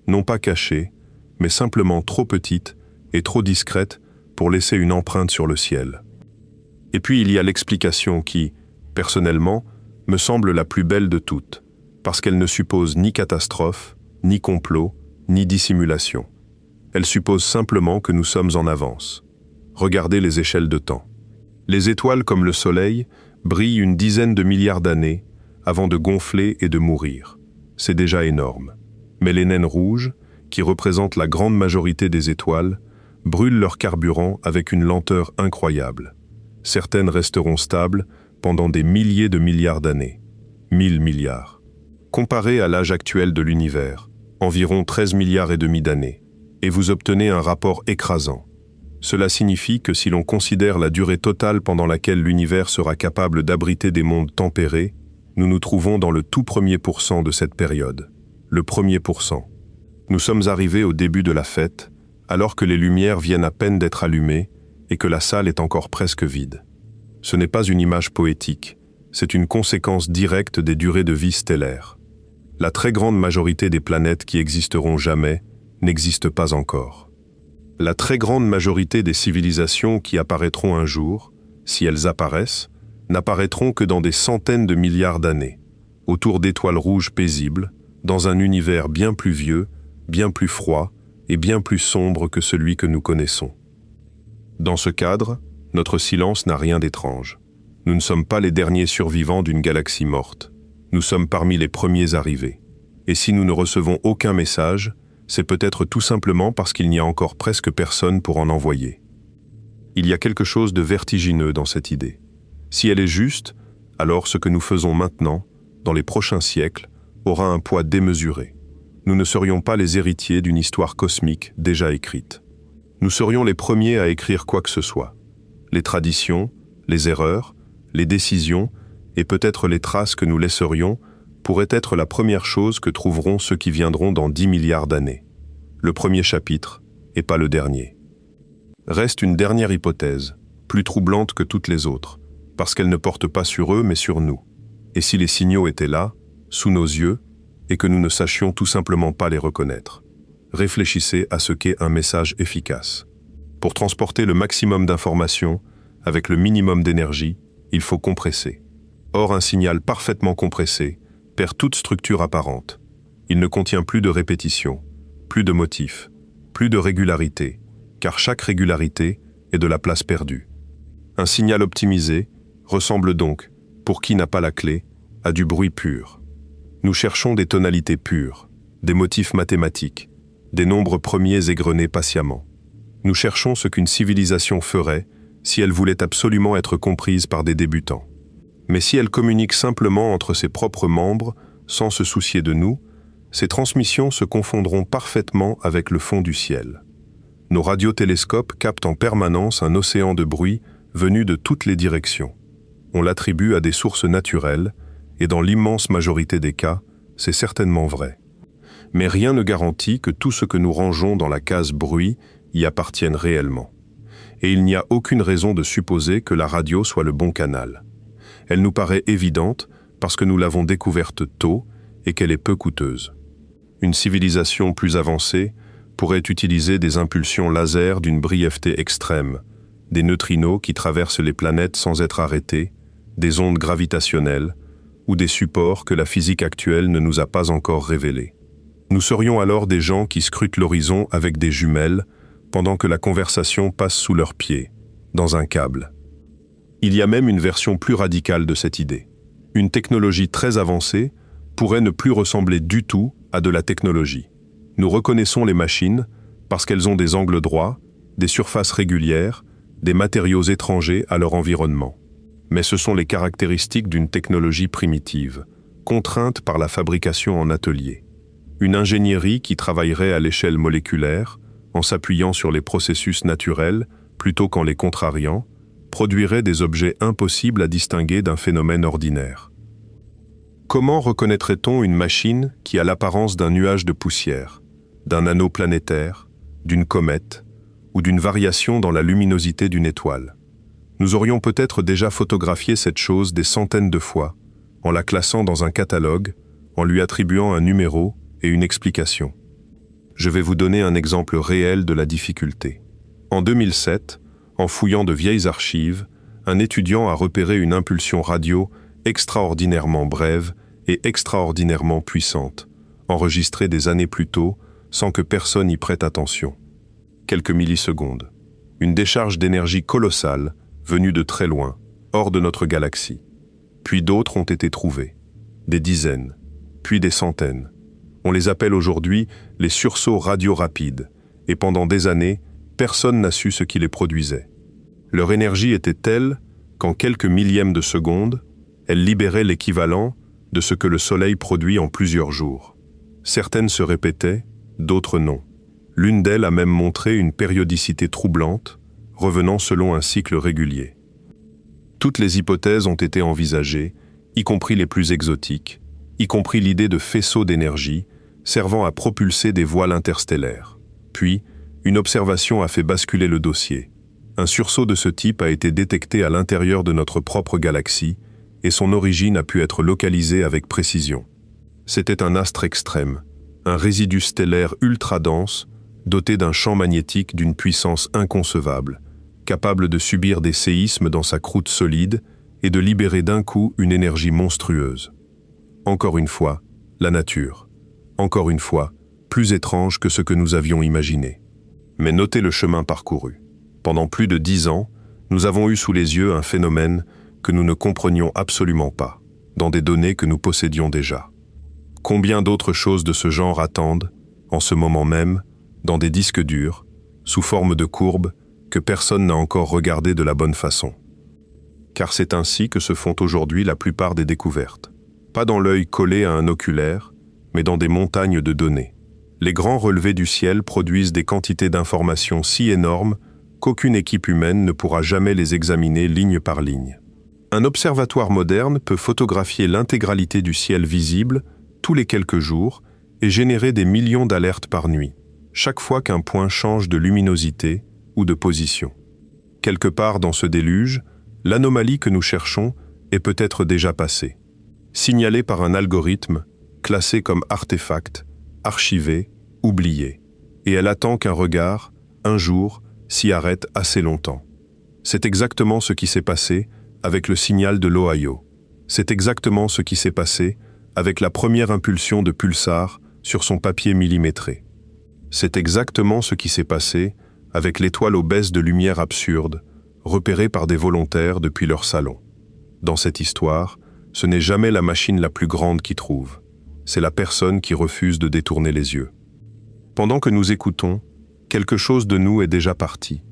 non pas cachée, mais simplement trop petite et trop discrète pour laisser une empreinte sur le ciel. Et puis il y a l'explication qui, personnellement, me semble la plus belle de toutes, parce qu'elle ne suppose ni catastrophe, ni complot, ni dissimulation. Elle suppose simplement que nous sommes en avance. Regardez les échelles de temps. Les étoiles comme le Soleil brillent une dizaine de milliards d'années avant de gonfler et de mourir. C'est déjà énorme. Mais les naines rouges, qui représentent la grande majorité des étoiles, brûlent leur carburant avec une lenteur incroyable. Certaines resteront stables pendant des milliers de milliards d'années. 1000 milliards. Comparé à l'âge actuel de l'univers, environ 13 milliards et demi d'années, et vous obtenez un rapport écrasant. Cela signifie que si l'on considère la durée totale pendant laquelle l'univers sera capable d'abriter des mondes tempérés, nous nous trouvons dans le tout premier % de cette période. Le 1%. Nous sommes arrivés au début de la fête, alors que les lumières viennent à peine d'être allumées et que la salle est encore presque vide. Ce n'est pas une image poétique, c'est une conséquence directe des durées de vie stellaires. La très grande majorité des planètes qui existeront jamais n'existent pas encore. La très grande majorité des civilisations qui apparaîtront un jour, si elles apparaissent, n'apparaîtront que dans des centaines de milliards d'années, autour d'étoiles rouges paisibles, dans un univers bien plus vieux, bien plus froid et bien plus sombre que celui que nous connaissons. Dans ce cadre, notre silence n'a rien d'étrange. Nous ne sommes pas les derniers survivants d'une galaxie morte. Nous sommes parmi les premiers arrivés. Et si nous ne recevons aucun message, c'est peut-être tout simplement parce qu'il n'y a encore presque personne pour en envoyer. Il y a quelque chose de vertigineux dans cette idée. Si elle est juste, alors ce que nous faisons maintenant, dans les prochains siècles, aura un poids démesuré. nous ne serions pas les héritiers d'une histoire cosmique déjà écrite. Nous serions les premiers à écrire quoi que ce soit. Les traditions, les erreurs, les décisions et peut-être les traces que nous laisserions pourraient être la première chose que trouveront ceux qui viendront dans 10 milliards d'années. Le premier chapitre, et pas le dernier. Reste une dernière hypothèse, plus troublante que toutes les autres, parce qu'elle ne porte pas sur eux mais sur nous. Et si les signaux étaient là, sous nos yeux, et que nous ne sachions tout simplement pas les reconnaître? Réfléchissez à ce qu'est un message efficace. Pour transporter le maximum d'informations, avec le minimum d'énergie, il faut compresser. Or, un signal parfaitement compressé perd toute structure apparente. Il ne contient plus de répétition, plus de motifs, plus de régularité, car chaque régularité est de la place perdue. Un signal optimisé ressemble donc, pour qui n'a pas la clé, à du bruit pur. Nous cherchons des tonalités pures, des motifs mathématiques, des nombres premiers égrenés patiemment. Nous cherchons ce qu'une civilisation ferait si elle voulait absolument être comprise par des débutants. Mais si elle communique simplement entre ses propres membres, sans se soucier de nous, ces transmissions se confondront parfaitement avec le fond du ciel. Nos radiotélescopes captent en permanence un océan de bruit venu de toutes les directions. On l'attribue à des sources naturelles, et dans l'immense majorité des cas, c'est certainement vrai. Mais rien ne garantit que tout ce que nous rangeons dans la case bruit y appartienne réellement. Et il n'y a aucune raison de supposer que la radio soit le bon canal. Elle nous paraît évidente parce que nous l'avons découverte tôt et qu'elle est peu coûteuse. Une civilisation plus avancée pourrait utiliser des impulsions laser d'une brièveté extrême, des neutrinos qui traversent les planètes sans être arrêtés, des ondes gravitationnelles ou des supports que la physique actuelle ne nous a pas encore révélés. Nous serions alors des gens qui scrutent l'horizon avec des jumelles pendant que la conversation passe sous leurs pieds, dans un câble. Il y a même une version plus radicale de cette idée. Une technologie très avancée pourrait ne plus ressembler du tout à de la technologie. Nous reconnaissons les machines parce qu'elles ont des angles droits, des surfaces régulières, des matériaux étrangers à leur environnement. Mais ce sont les caractéristiques d'une technologie primitive, contrainte par la fabrication en atelier. Une ingénierie qui travaillerait à l'échelle moléculaire, en s'appuyant sur les processus naturels plutôt qu'en les contrariant, produirait des objets impossibles à distinguer d'un phénomène ordinaire. Comment reconnaîtrait-on une machine qui a l'apparence d'un nuage de poussière, d'un anneau planétaire, d'une comète ou d'une variation dans la luminosité d'une étoile? Nous aurions peut-être déjà photographié cette chose des centaines de fois, en la classant dans un catalogue, en lui attribuant un numéro et une explication. Je vais vous donner un exemple réel de la difficulté. En 2007, en fouillant de vieilles archives, un étudiant a repéré une impulsion radio extraordinairement brève et extraordinairement puissante, enregistrée des années plus tôt sans que personne y prête attention. Quelques millisecondes. Une décharge d'énergie colossale venue de très loin, hors de notre galaxie. Puis d'autres ont été trouvées. Des dizaines, puis des centaines. On les appelle aujourd'hui les sursauts radio rapides, et pendant des années, personne n'a su ce qui les produisait. Leur énergie était telle qu'en quelques millièmes de seconde, elle libérait l'équivalent de ce que le Soleil produit en plusieurs jours. Certaines se répétaient, d'autres non. L'une d'elles a même montré une périodicité troublante, revenant selon un cycle régulier. Toutes les hypothèses ont été envisagées, y compris les plus exotiques, y compris l'idée de faisceaux d'énergie, servant à propulser des voiles interstellaires. Puis, une observation a fait basculer le dossier. Un sursaut de ce type a été détecté à l'intérieur de notre propre galaxie, et son origine a pu être localisée avec précision. C'était un astre extrême, un résidu stellaire ultra-dense, doté d'un champ magnétique d'une puissance inconcevable, capable de subir des séismes dans sa croûte solide et de libérer d'un coup une énergie monstrueuse. Encore une fois, la nature. Encore une fois, plus étrange que ce que nous avions imaginé. Mais notez le chemin parcouru. Pendant plus de 10 ans, nous avons eu sous les yeux un phénomène que nous ne comprenions absolument pas, dans des données que nous possédions déjà. Combien d'autres choses de ce genre attendent, en ce moment même, dans des disques durs, sous forme de courbes, que personne n'a encore regardées de la bonne façon? Car c'est ainsi que se font aujourd'hui la plupart des découvertes. Pas dans l'œil collé à un oculaire, mais dans des montagnes de données. Les grands relevés du ciel produisent des quantités d'informations si énormes qu'aucune équipe humaine ne pourra jamais les examiner ligne par ligne. Un observatoire moderne peut photographier l'intégralité du ciel visible tous les quelques jours et générer des millions d'alertes par nuit, chaque fois qu'un point change de luminosité ou de position. Quelque part dans ce déluge, l'anomalie que nous cherchons est peut-être déjà passée. Signalée par un algorithme, classée comme artefact, archivée, oubliée. Et elle attend qu'un regard, un jour, s'y arrête assez longtemps. C'est exactement ce qui s'est passé avec le signal de l'Ohio. C'est exactement ce qui s'est passé avec la première impulsion de pulsar sur son papier millimétré. C'est exactement ce qui s'est passé avec l'étoile obèse de lumière absurde, repérée par des volontaires depuis leur salon. Dans cette histoire, ce n'est jamais la machine la plus grande qui trouve. C'est la personne qui refuse de détourner les yeux. Pendant que nous écoutons, quelque chose de nous est déjà parti.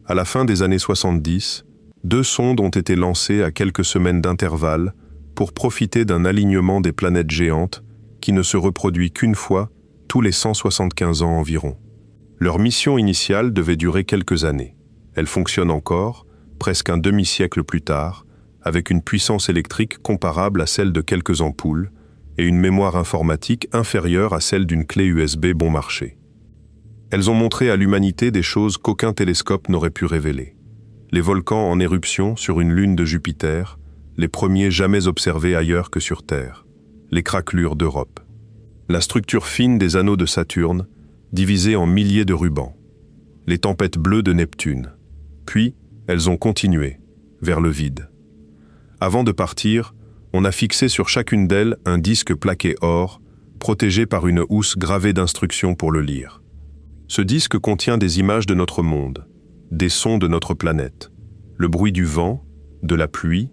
À la fin des années 70, 2 sondes ont été lancées à quelques semaines d'intervalle pour profiter d'un alignement des planètes géantes qui ne se reproduit qu'une fois tous les 175 ans environ. Leur mission initiale devait durer quelques années. Elle fonctionne encore, presque un demi-siècle plus tard, avec une puissance électrique comparable à celle de quelques ampoules et une mémoire informatique inférieure à celle d'une clé USB bon marché. Elles ont montré à l'humanité des choses qu'aucun télescope n'aurait pu révéler. Les volcans en éruption sur une lune de Jupiter, les premiers jamais observés ailleurs que sur Terre, les craquelures d'Europe. La structure fine des anneaux de Saturne, divisée en milliers de rubans. Les tempêtes bleues de Neptune. Puis, elles ont continué, vers le vide. Avant de partir, on a fixé sur chacune d'elles un disque plaqué or, protégé par une housse gravée d'instructions pour le lire. Ce disque contient des images de notre monde, des sons de notre planète, le bruit du vent, de la pluie,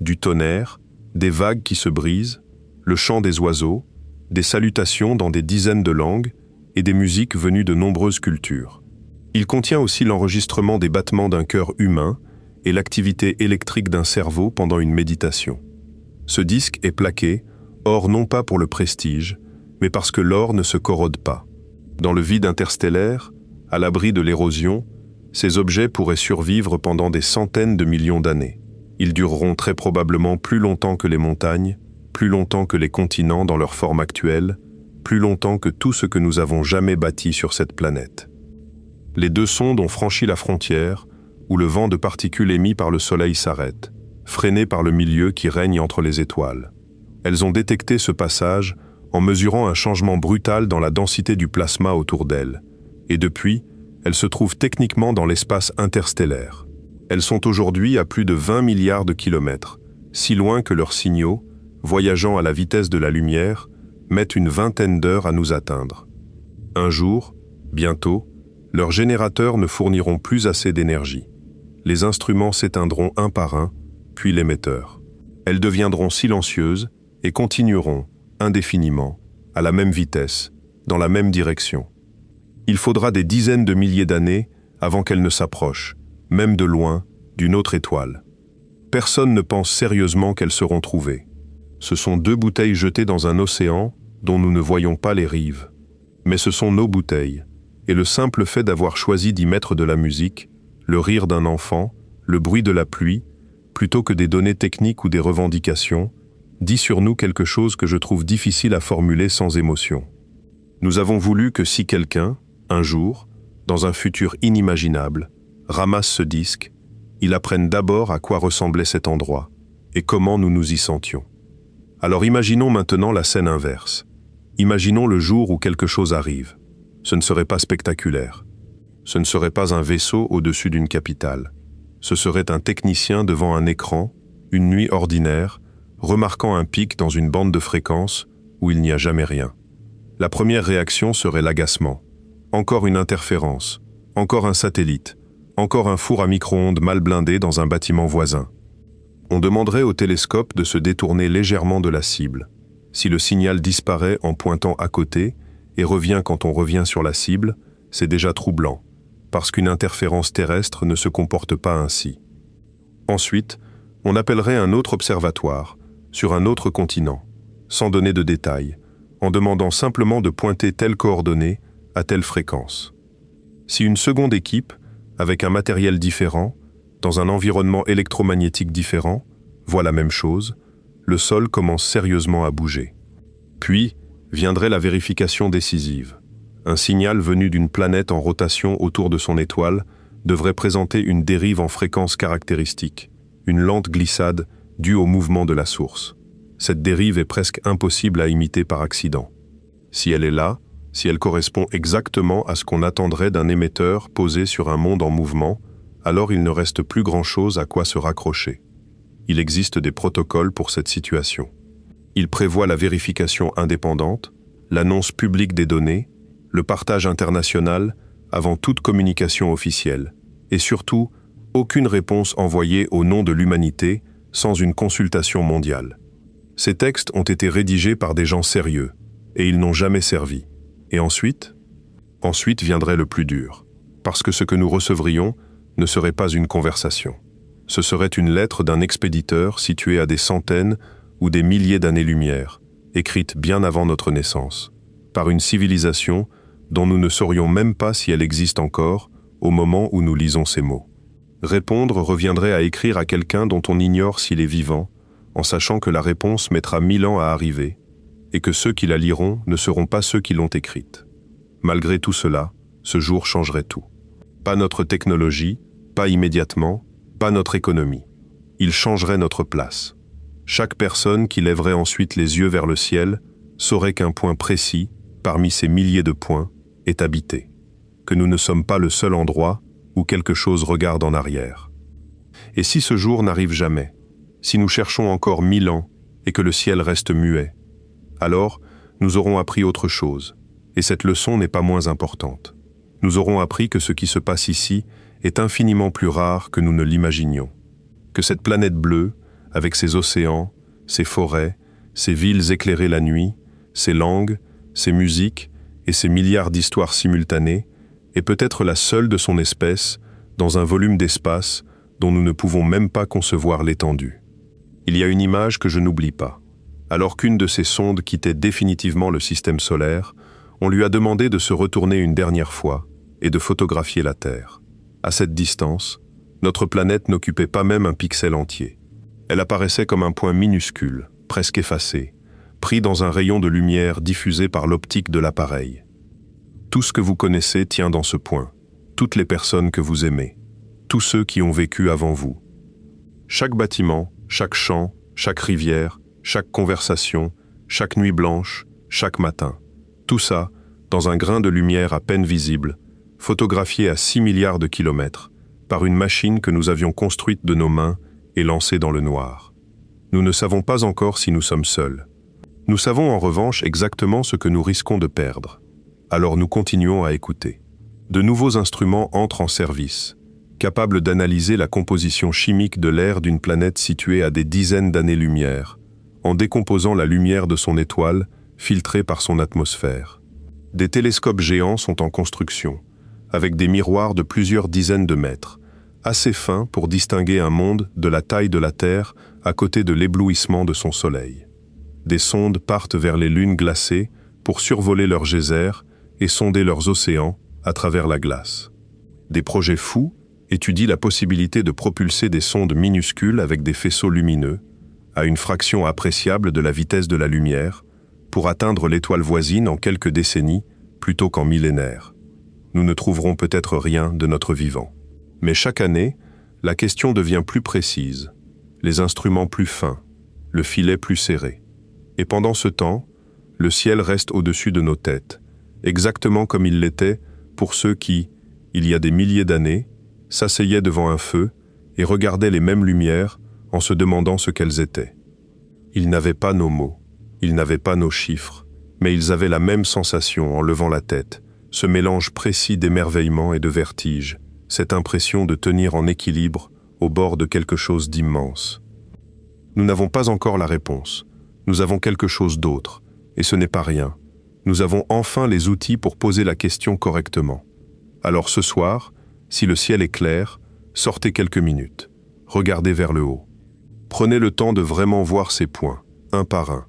du tonnerre, des vagues qui se brisent, le chant des oiseaux, des salutations dans des dizaines de langues et des musiques venues de nombreuses cultures. Il contient aussi l'enregistrement des battements d'un cœur humain et l'activité électrique d'un cerveau pendant une méditation. Ce disque est plaqué, or non pas pour le prestige, mais parce que l'or ne se corrode pas. Dans le vide interstellaire, à l'abri de l'érosion, ces objets pourraient survivre pendant des centaines de millions d'années. Ils dureront très probablement plus longtemps que les montagnes, plus longtemps que les continents dans leur forme actuelle, plus longtemps que tout ce que nous avons jamais bâti sur cette planète. Les 2 sondes ont franchi la frontière, où le vent de particules émis par le Soleil s'arrête, freiné par le milieu qui règne entre les étoiles. Elles ont détecté ce passage en mesurant un changement brutal dans la densité du plasma autour d'elles, et depuis, elles se trouvent techniquement dans l'espace interstellaire. Elles sont aujourd'hui à plus de 20 milliards de kilomètres, si loin que leurs signaux, voyageant à la vitesse de la lumière, mettent une vingtaine d'heures à nous atteindre. Un jour, bientôt, leurs générateurs ne fourniront plus assez d'énergie. Les instruments s'éteindront un par un, puis l'émetteur. Elles deviendront silencieuses et continueront, indéfiniment, à la même vitesse, dans la même direction. Il faudra des dizaines de milliers d'années avant qu'elles ne s'approchent, même de loin, d'une autre étoile. Personne ne pense sérieusement qu'elles seront trouvées. Ce sont 2 bouteilles jetées dans un océan dont nous ne voyons pas les rives. Mais ce sont nos bouteilles, et le simple fait d'avoir choisi d'y mettre de la musique, le rire d'un enfant, le bruit de la pluie, plutôt que des données techniques ou des revendications, dit sur nous quelque chose que je trouve difficile à formuler sans émotion. Nous avons voulu que si quelqu'un, un jour, dans un futur inimaginable, ramasse ce disque, il apprenne d'abord à quoi ressemblait cet endroit et comment nous nous y sentions. Alors imaginons maintenant la scène inverse. Imaginons le jour où quelque chose arrive. Ce ne serait pas spectaculaire. Ce ne serait pas un vaisseau au-dessus d'une capitale. Ce serait un technicien devant un écran, une nuit ordinaire, remarquant un pic dans une bande de fréquences où il n'y a jamais rien. La première réaction serait l'agacement. Encore une interférence, encore un satellite, encore un four à micro-ondes mal blindé dans un bâtiment voisin. On demanderait au télescope de se détourner légèrement de la cible. Si le signal disparaît en pointant à côté et revient quand on revient sur la cible, c'est déjà troublant, parce qu'une interférence terrestre ne se comporte pas ainsi. Ensuite, on appellerait un autre observatoire, sur un autre continent, sans donner de détails, en demandant simplement de pointer telle coordonnée à telle fréquence. Si une seconde équipe, avec un matériel différent, dans un environnement électromagnétique différent, voit la même chose, le sol commence sérieusement à bouger. Puis viendrait la vérification décisive. Un signal venu d'une planète en rotation autour de son étoile devrait présenter une dérive en fréquence caractéristique, une lente glissade due au mouvement de la source. Cette dérive est presque impossible à imiter par accident. Si elle est là, si elle correspond exactement à ce qu'on attendrait d'un émetteur posé sur un monde en mouvement, alors il ne reste plus grand-chose à quoi se raccrocher. Il existe des protocoles pour cette situation. Ils prévoient la vérification indépendante, l'annonce publique des données, le partage international avant toute communication officielle, et surtout, aucune réponse envoyée au nom de l'humanité sans une consultation mondiale. Ces textes ont été rédigés par des gens sérieux, et ils n'ont jamais servi. Et ensuite viendrait le plus dur, parce que ce que nous recevrions ne serait pas une conversation. Ce serait une lettre d'un expéditeur situé à des centaines ou des milliers d'années-lumière, écrite bien avant notre naissance, par une civilisation dont nous ne saurions même pas si elle existe encore au moment où nous lisons ces mots. Répondre reviendrait à écrire à quelqu'un dont on ignore s'il est vivant, en sachant que la réponse mettra 1000 ans à arriver, et que ceux qui la liront ne seront pas ceux qui l'ont écrite. Malgré tout cela, ce jour changerait tout. Pas notre technologie, pas immédiatement, pas notre économie. Il changerait notre place. Chaque personne qui lèverait ensuite les yeux vers le ciel saurait qu'un point précis, parmi ces milliers de points, est habité, que nous ne sommes pas le seul endroit où quelque chose regarde en arrière. Et si ce jour n'arrive jamais, si nous cherchons encore 1000 ans et que le ciel reste muet, alors nous aurons appris autre chose, et cette leçon n'est pas moins importante. Nous aurons appris que ce qui se passe ici est infiniment plus rare que nous ne l'imaginions, que cette planète bleue, avec ses océans, ses forêts, ses villes éclairées la nuit, ses langues, ses musiques et ses milliards d'histoires simultanées, est peut-être la seule de son espèce dans un volume d'espace dont nous ne pouvons même pas concevoir l'étendue. Il y a une image que je n'oublie pas. Alors qu'une de ces sondes quittait définitivement le système solaire, on lui a demandé de se retourner une dernière fois et de photographier la Terre. À cette distance, notre planète n'occupait pas même un pixel entier. Elle apparaissait comme un point minuscule, presque effacé, pris dans un rayon de lumière diffusé par l'optique de l'appareil. Tout ce que vous connaissez tient dans ce point, toutes les personnes que vous aimez, tous ceux qui ont vécu avant vous. Chaque bâtiment, chaque champ, chaque rivière, chaque conversation, chaque nuit blanche, chaque matin. Tout ça, dans un grain de lumière à peine visible, photographié à 6 milliards de kilomètres, par une machine que nous avions construite de nos mains et lancée dans le noir. Nous ne savons pas encore si nous sommes seuls. Nous savons en revanche exactement ce que nous risquons de perdre. Alors nous continuons à écouter. De nouveaux instruments entrent en service, capables d'analyser la composition chimique de l'air d'une planète située à des dizaines d'années-lumière, en décomposant la lumière de son étoile, filtrée par son atmosphère. Des télescopes géants sont en construction, avec des miroirs de plusieurs dizaines de mètres, assez fins pour distinguer un monde de la taille de la Terre à côté de l'éblouissement de son soleil. Des sondes partent vers les lunes glacées pour survoler leurs geysers et sonder leurs océans à travers la glace. Des projets fous étudient la possibilité de propulser des sondes minuscules avec des faisceaux lumineux, à une fraction appréciable de la vitesse de la lumière, pour atteindre l'étoile voisine en quelques décennies plutôt qu'en millénaires. Nous ne trouverons peut-être rien de notre vivant. Mais chaque année, la question devient plus précise, les instruments plus fins, le filet plus serré. Et pendant ce temps, le ciel reste au-dessus de nos têtes, exactement comme il l'était pour ceux qui, il y a des milliers d'années, s'asseyaient devant un feu et regardaient les mêmes lumières en se demandant ce qu'elles étaient. Ils n'avaient pas nos mots, ils n'avaient pas nos chiffres, mais ils avaient la même sensation en levant la tête, ce mélange précis d'émerveillement et de vertige, cette impression de tenir en équilibre au bord de quelque chose d'immense. Nous n'avons pas encore la réponse, nous avons quelque chose d'autre, et ce n'est pas rien. Nous avons enfin les outils pour poser la question correctement. Alors ce soir, si le ciel est clair, sortez quelques minutes, regardez vers le haut. Prenez le temps de vraiment voir ces points, un par un,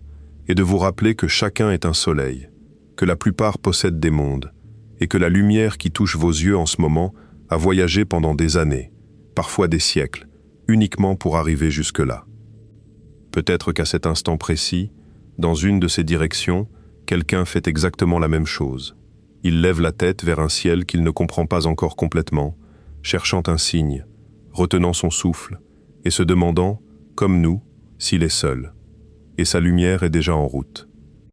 et de vous rappeler que chacun est un soleil, que la plupart possèdent des mondes, et que la lumière qui touche vos yeux en ce moment a voyagé pendant des années, parfois des siècles, uniquement pour arriver jusque-là. Peut-être qu'à cet instant précis, dans une de ces directions, quelqu'un fait exactement la même chose. Il lève la tête vers un ciel qu'il ne comprend pas encore complètement, cherchant un signe, retenant son souffle, et se demandant, comme nous, s'il est seul. Et sa lumière est déjà en route.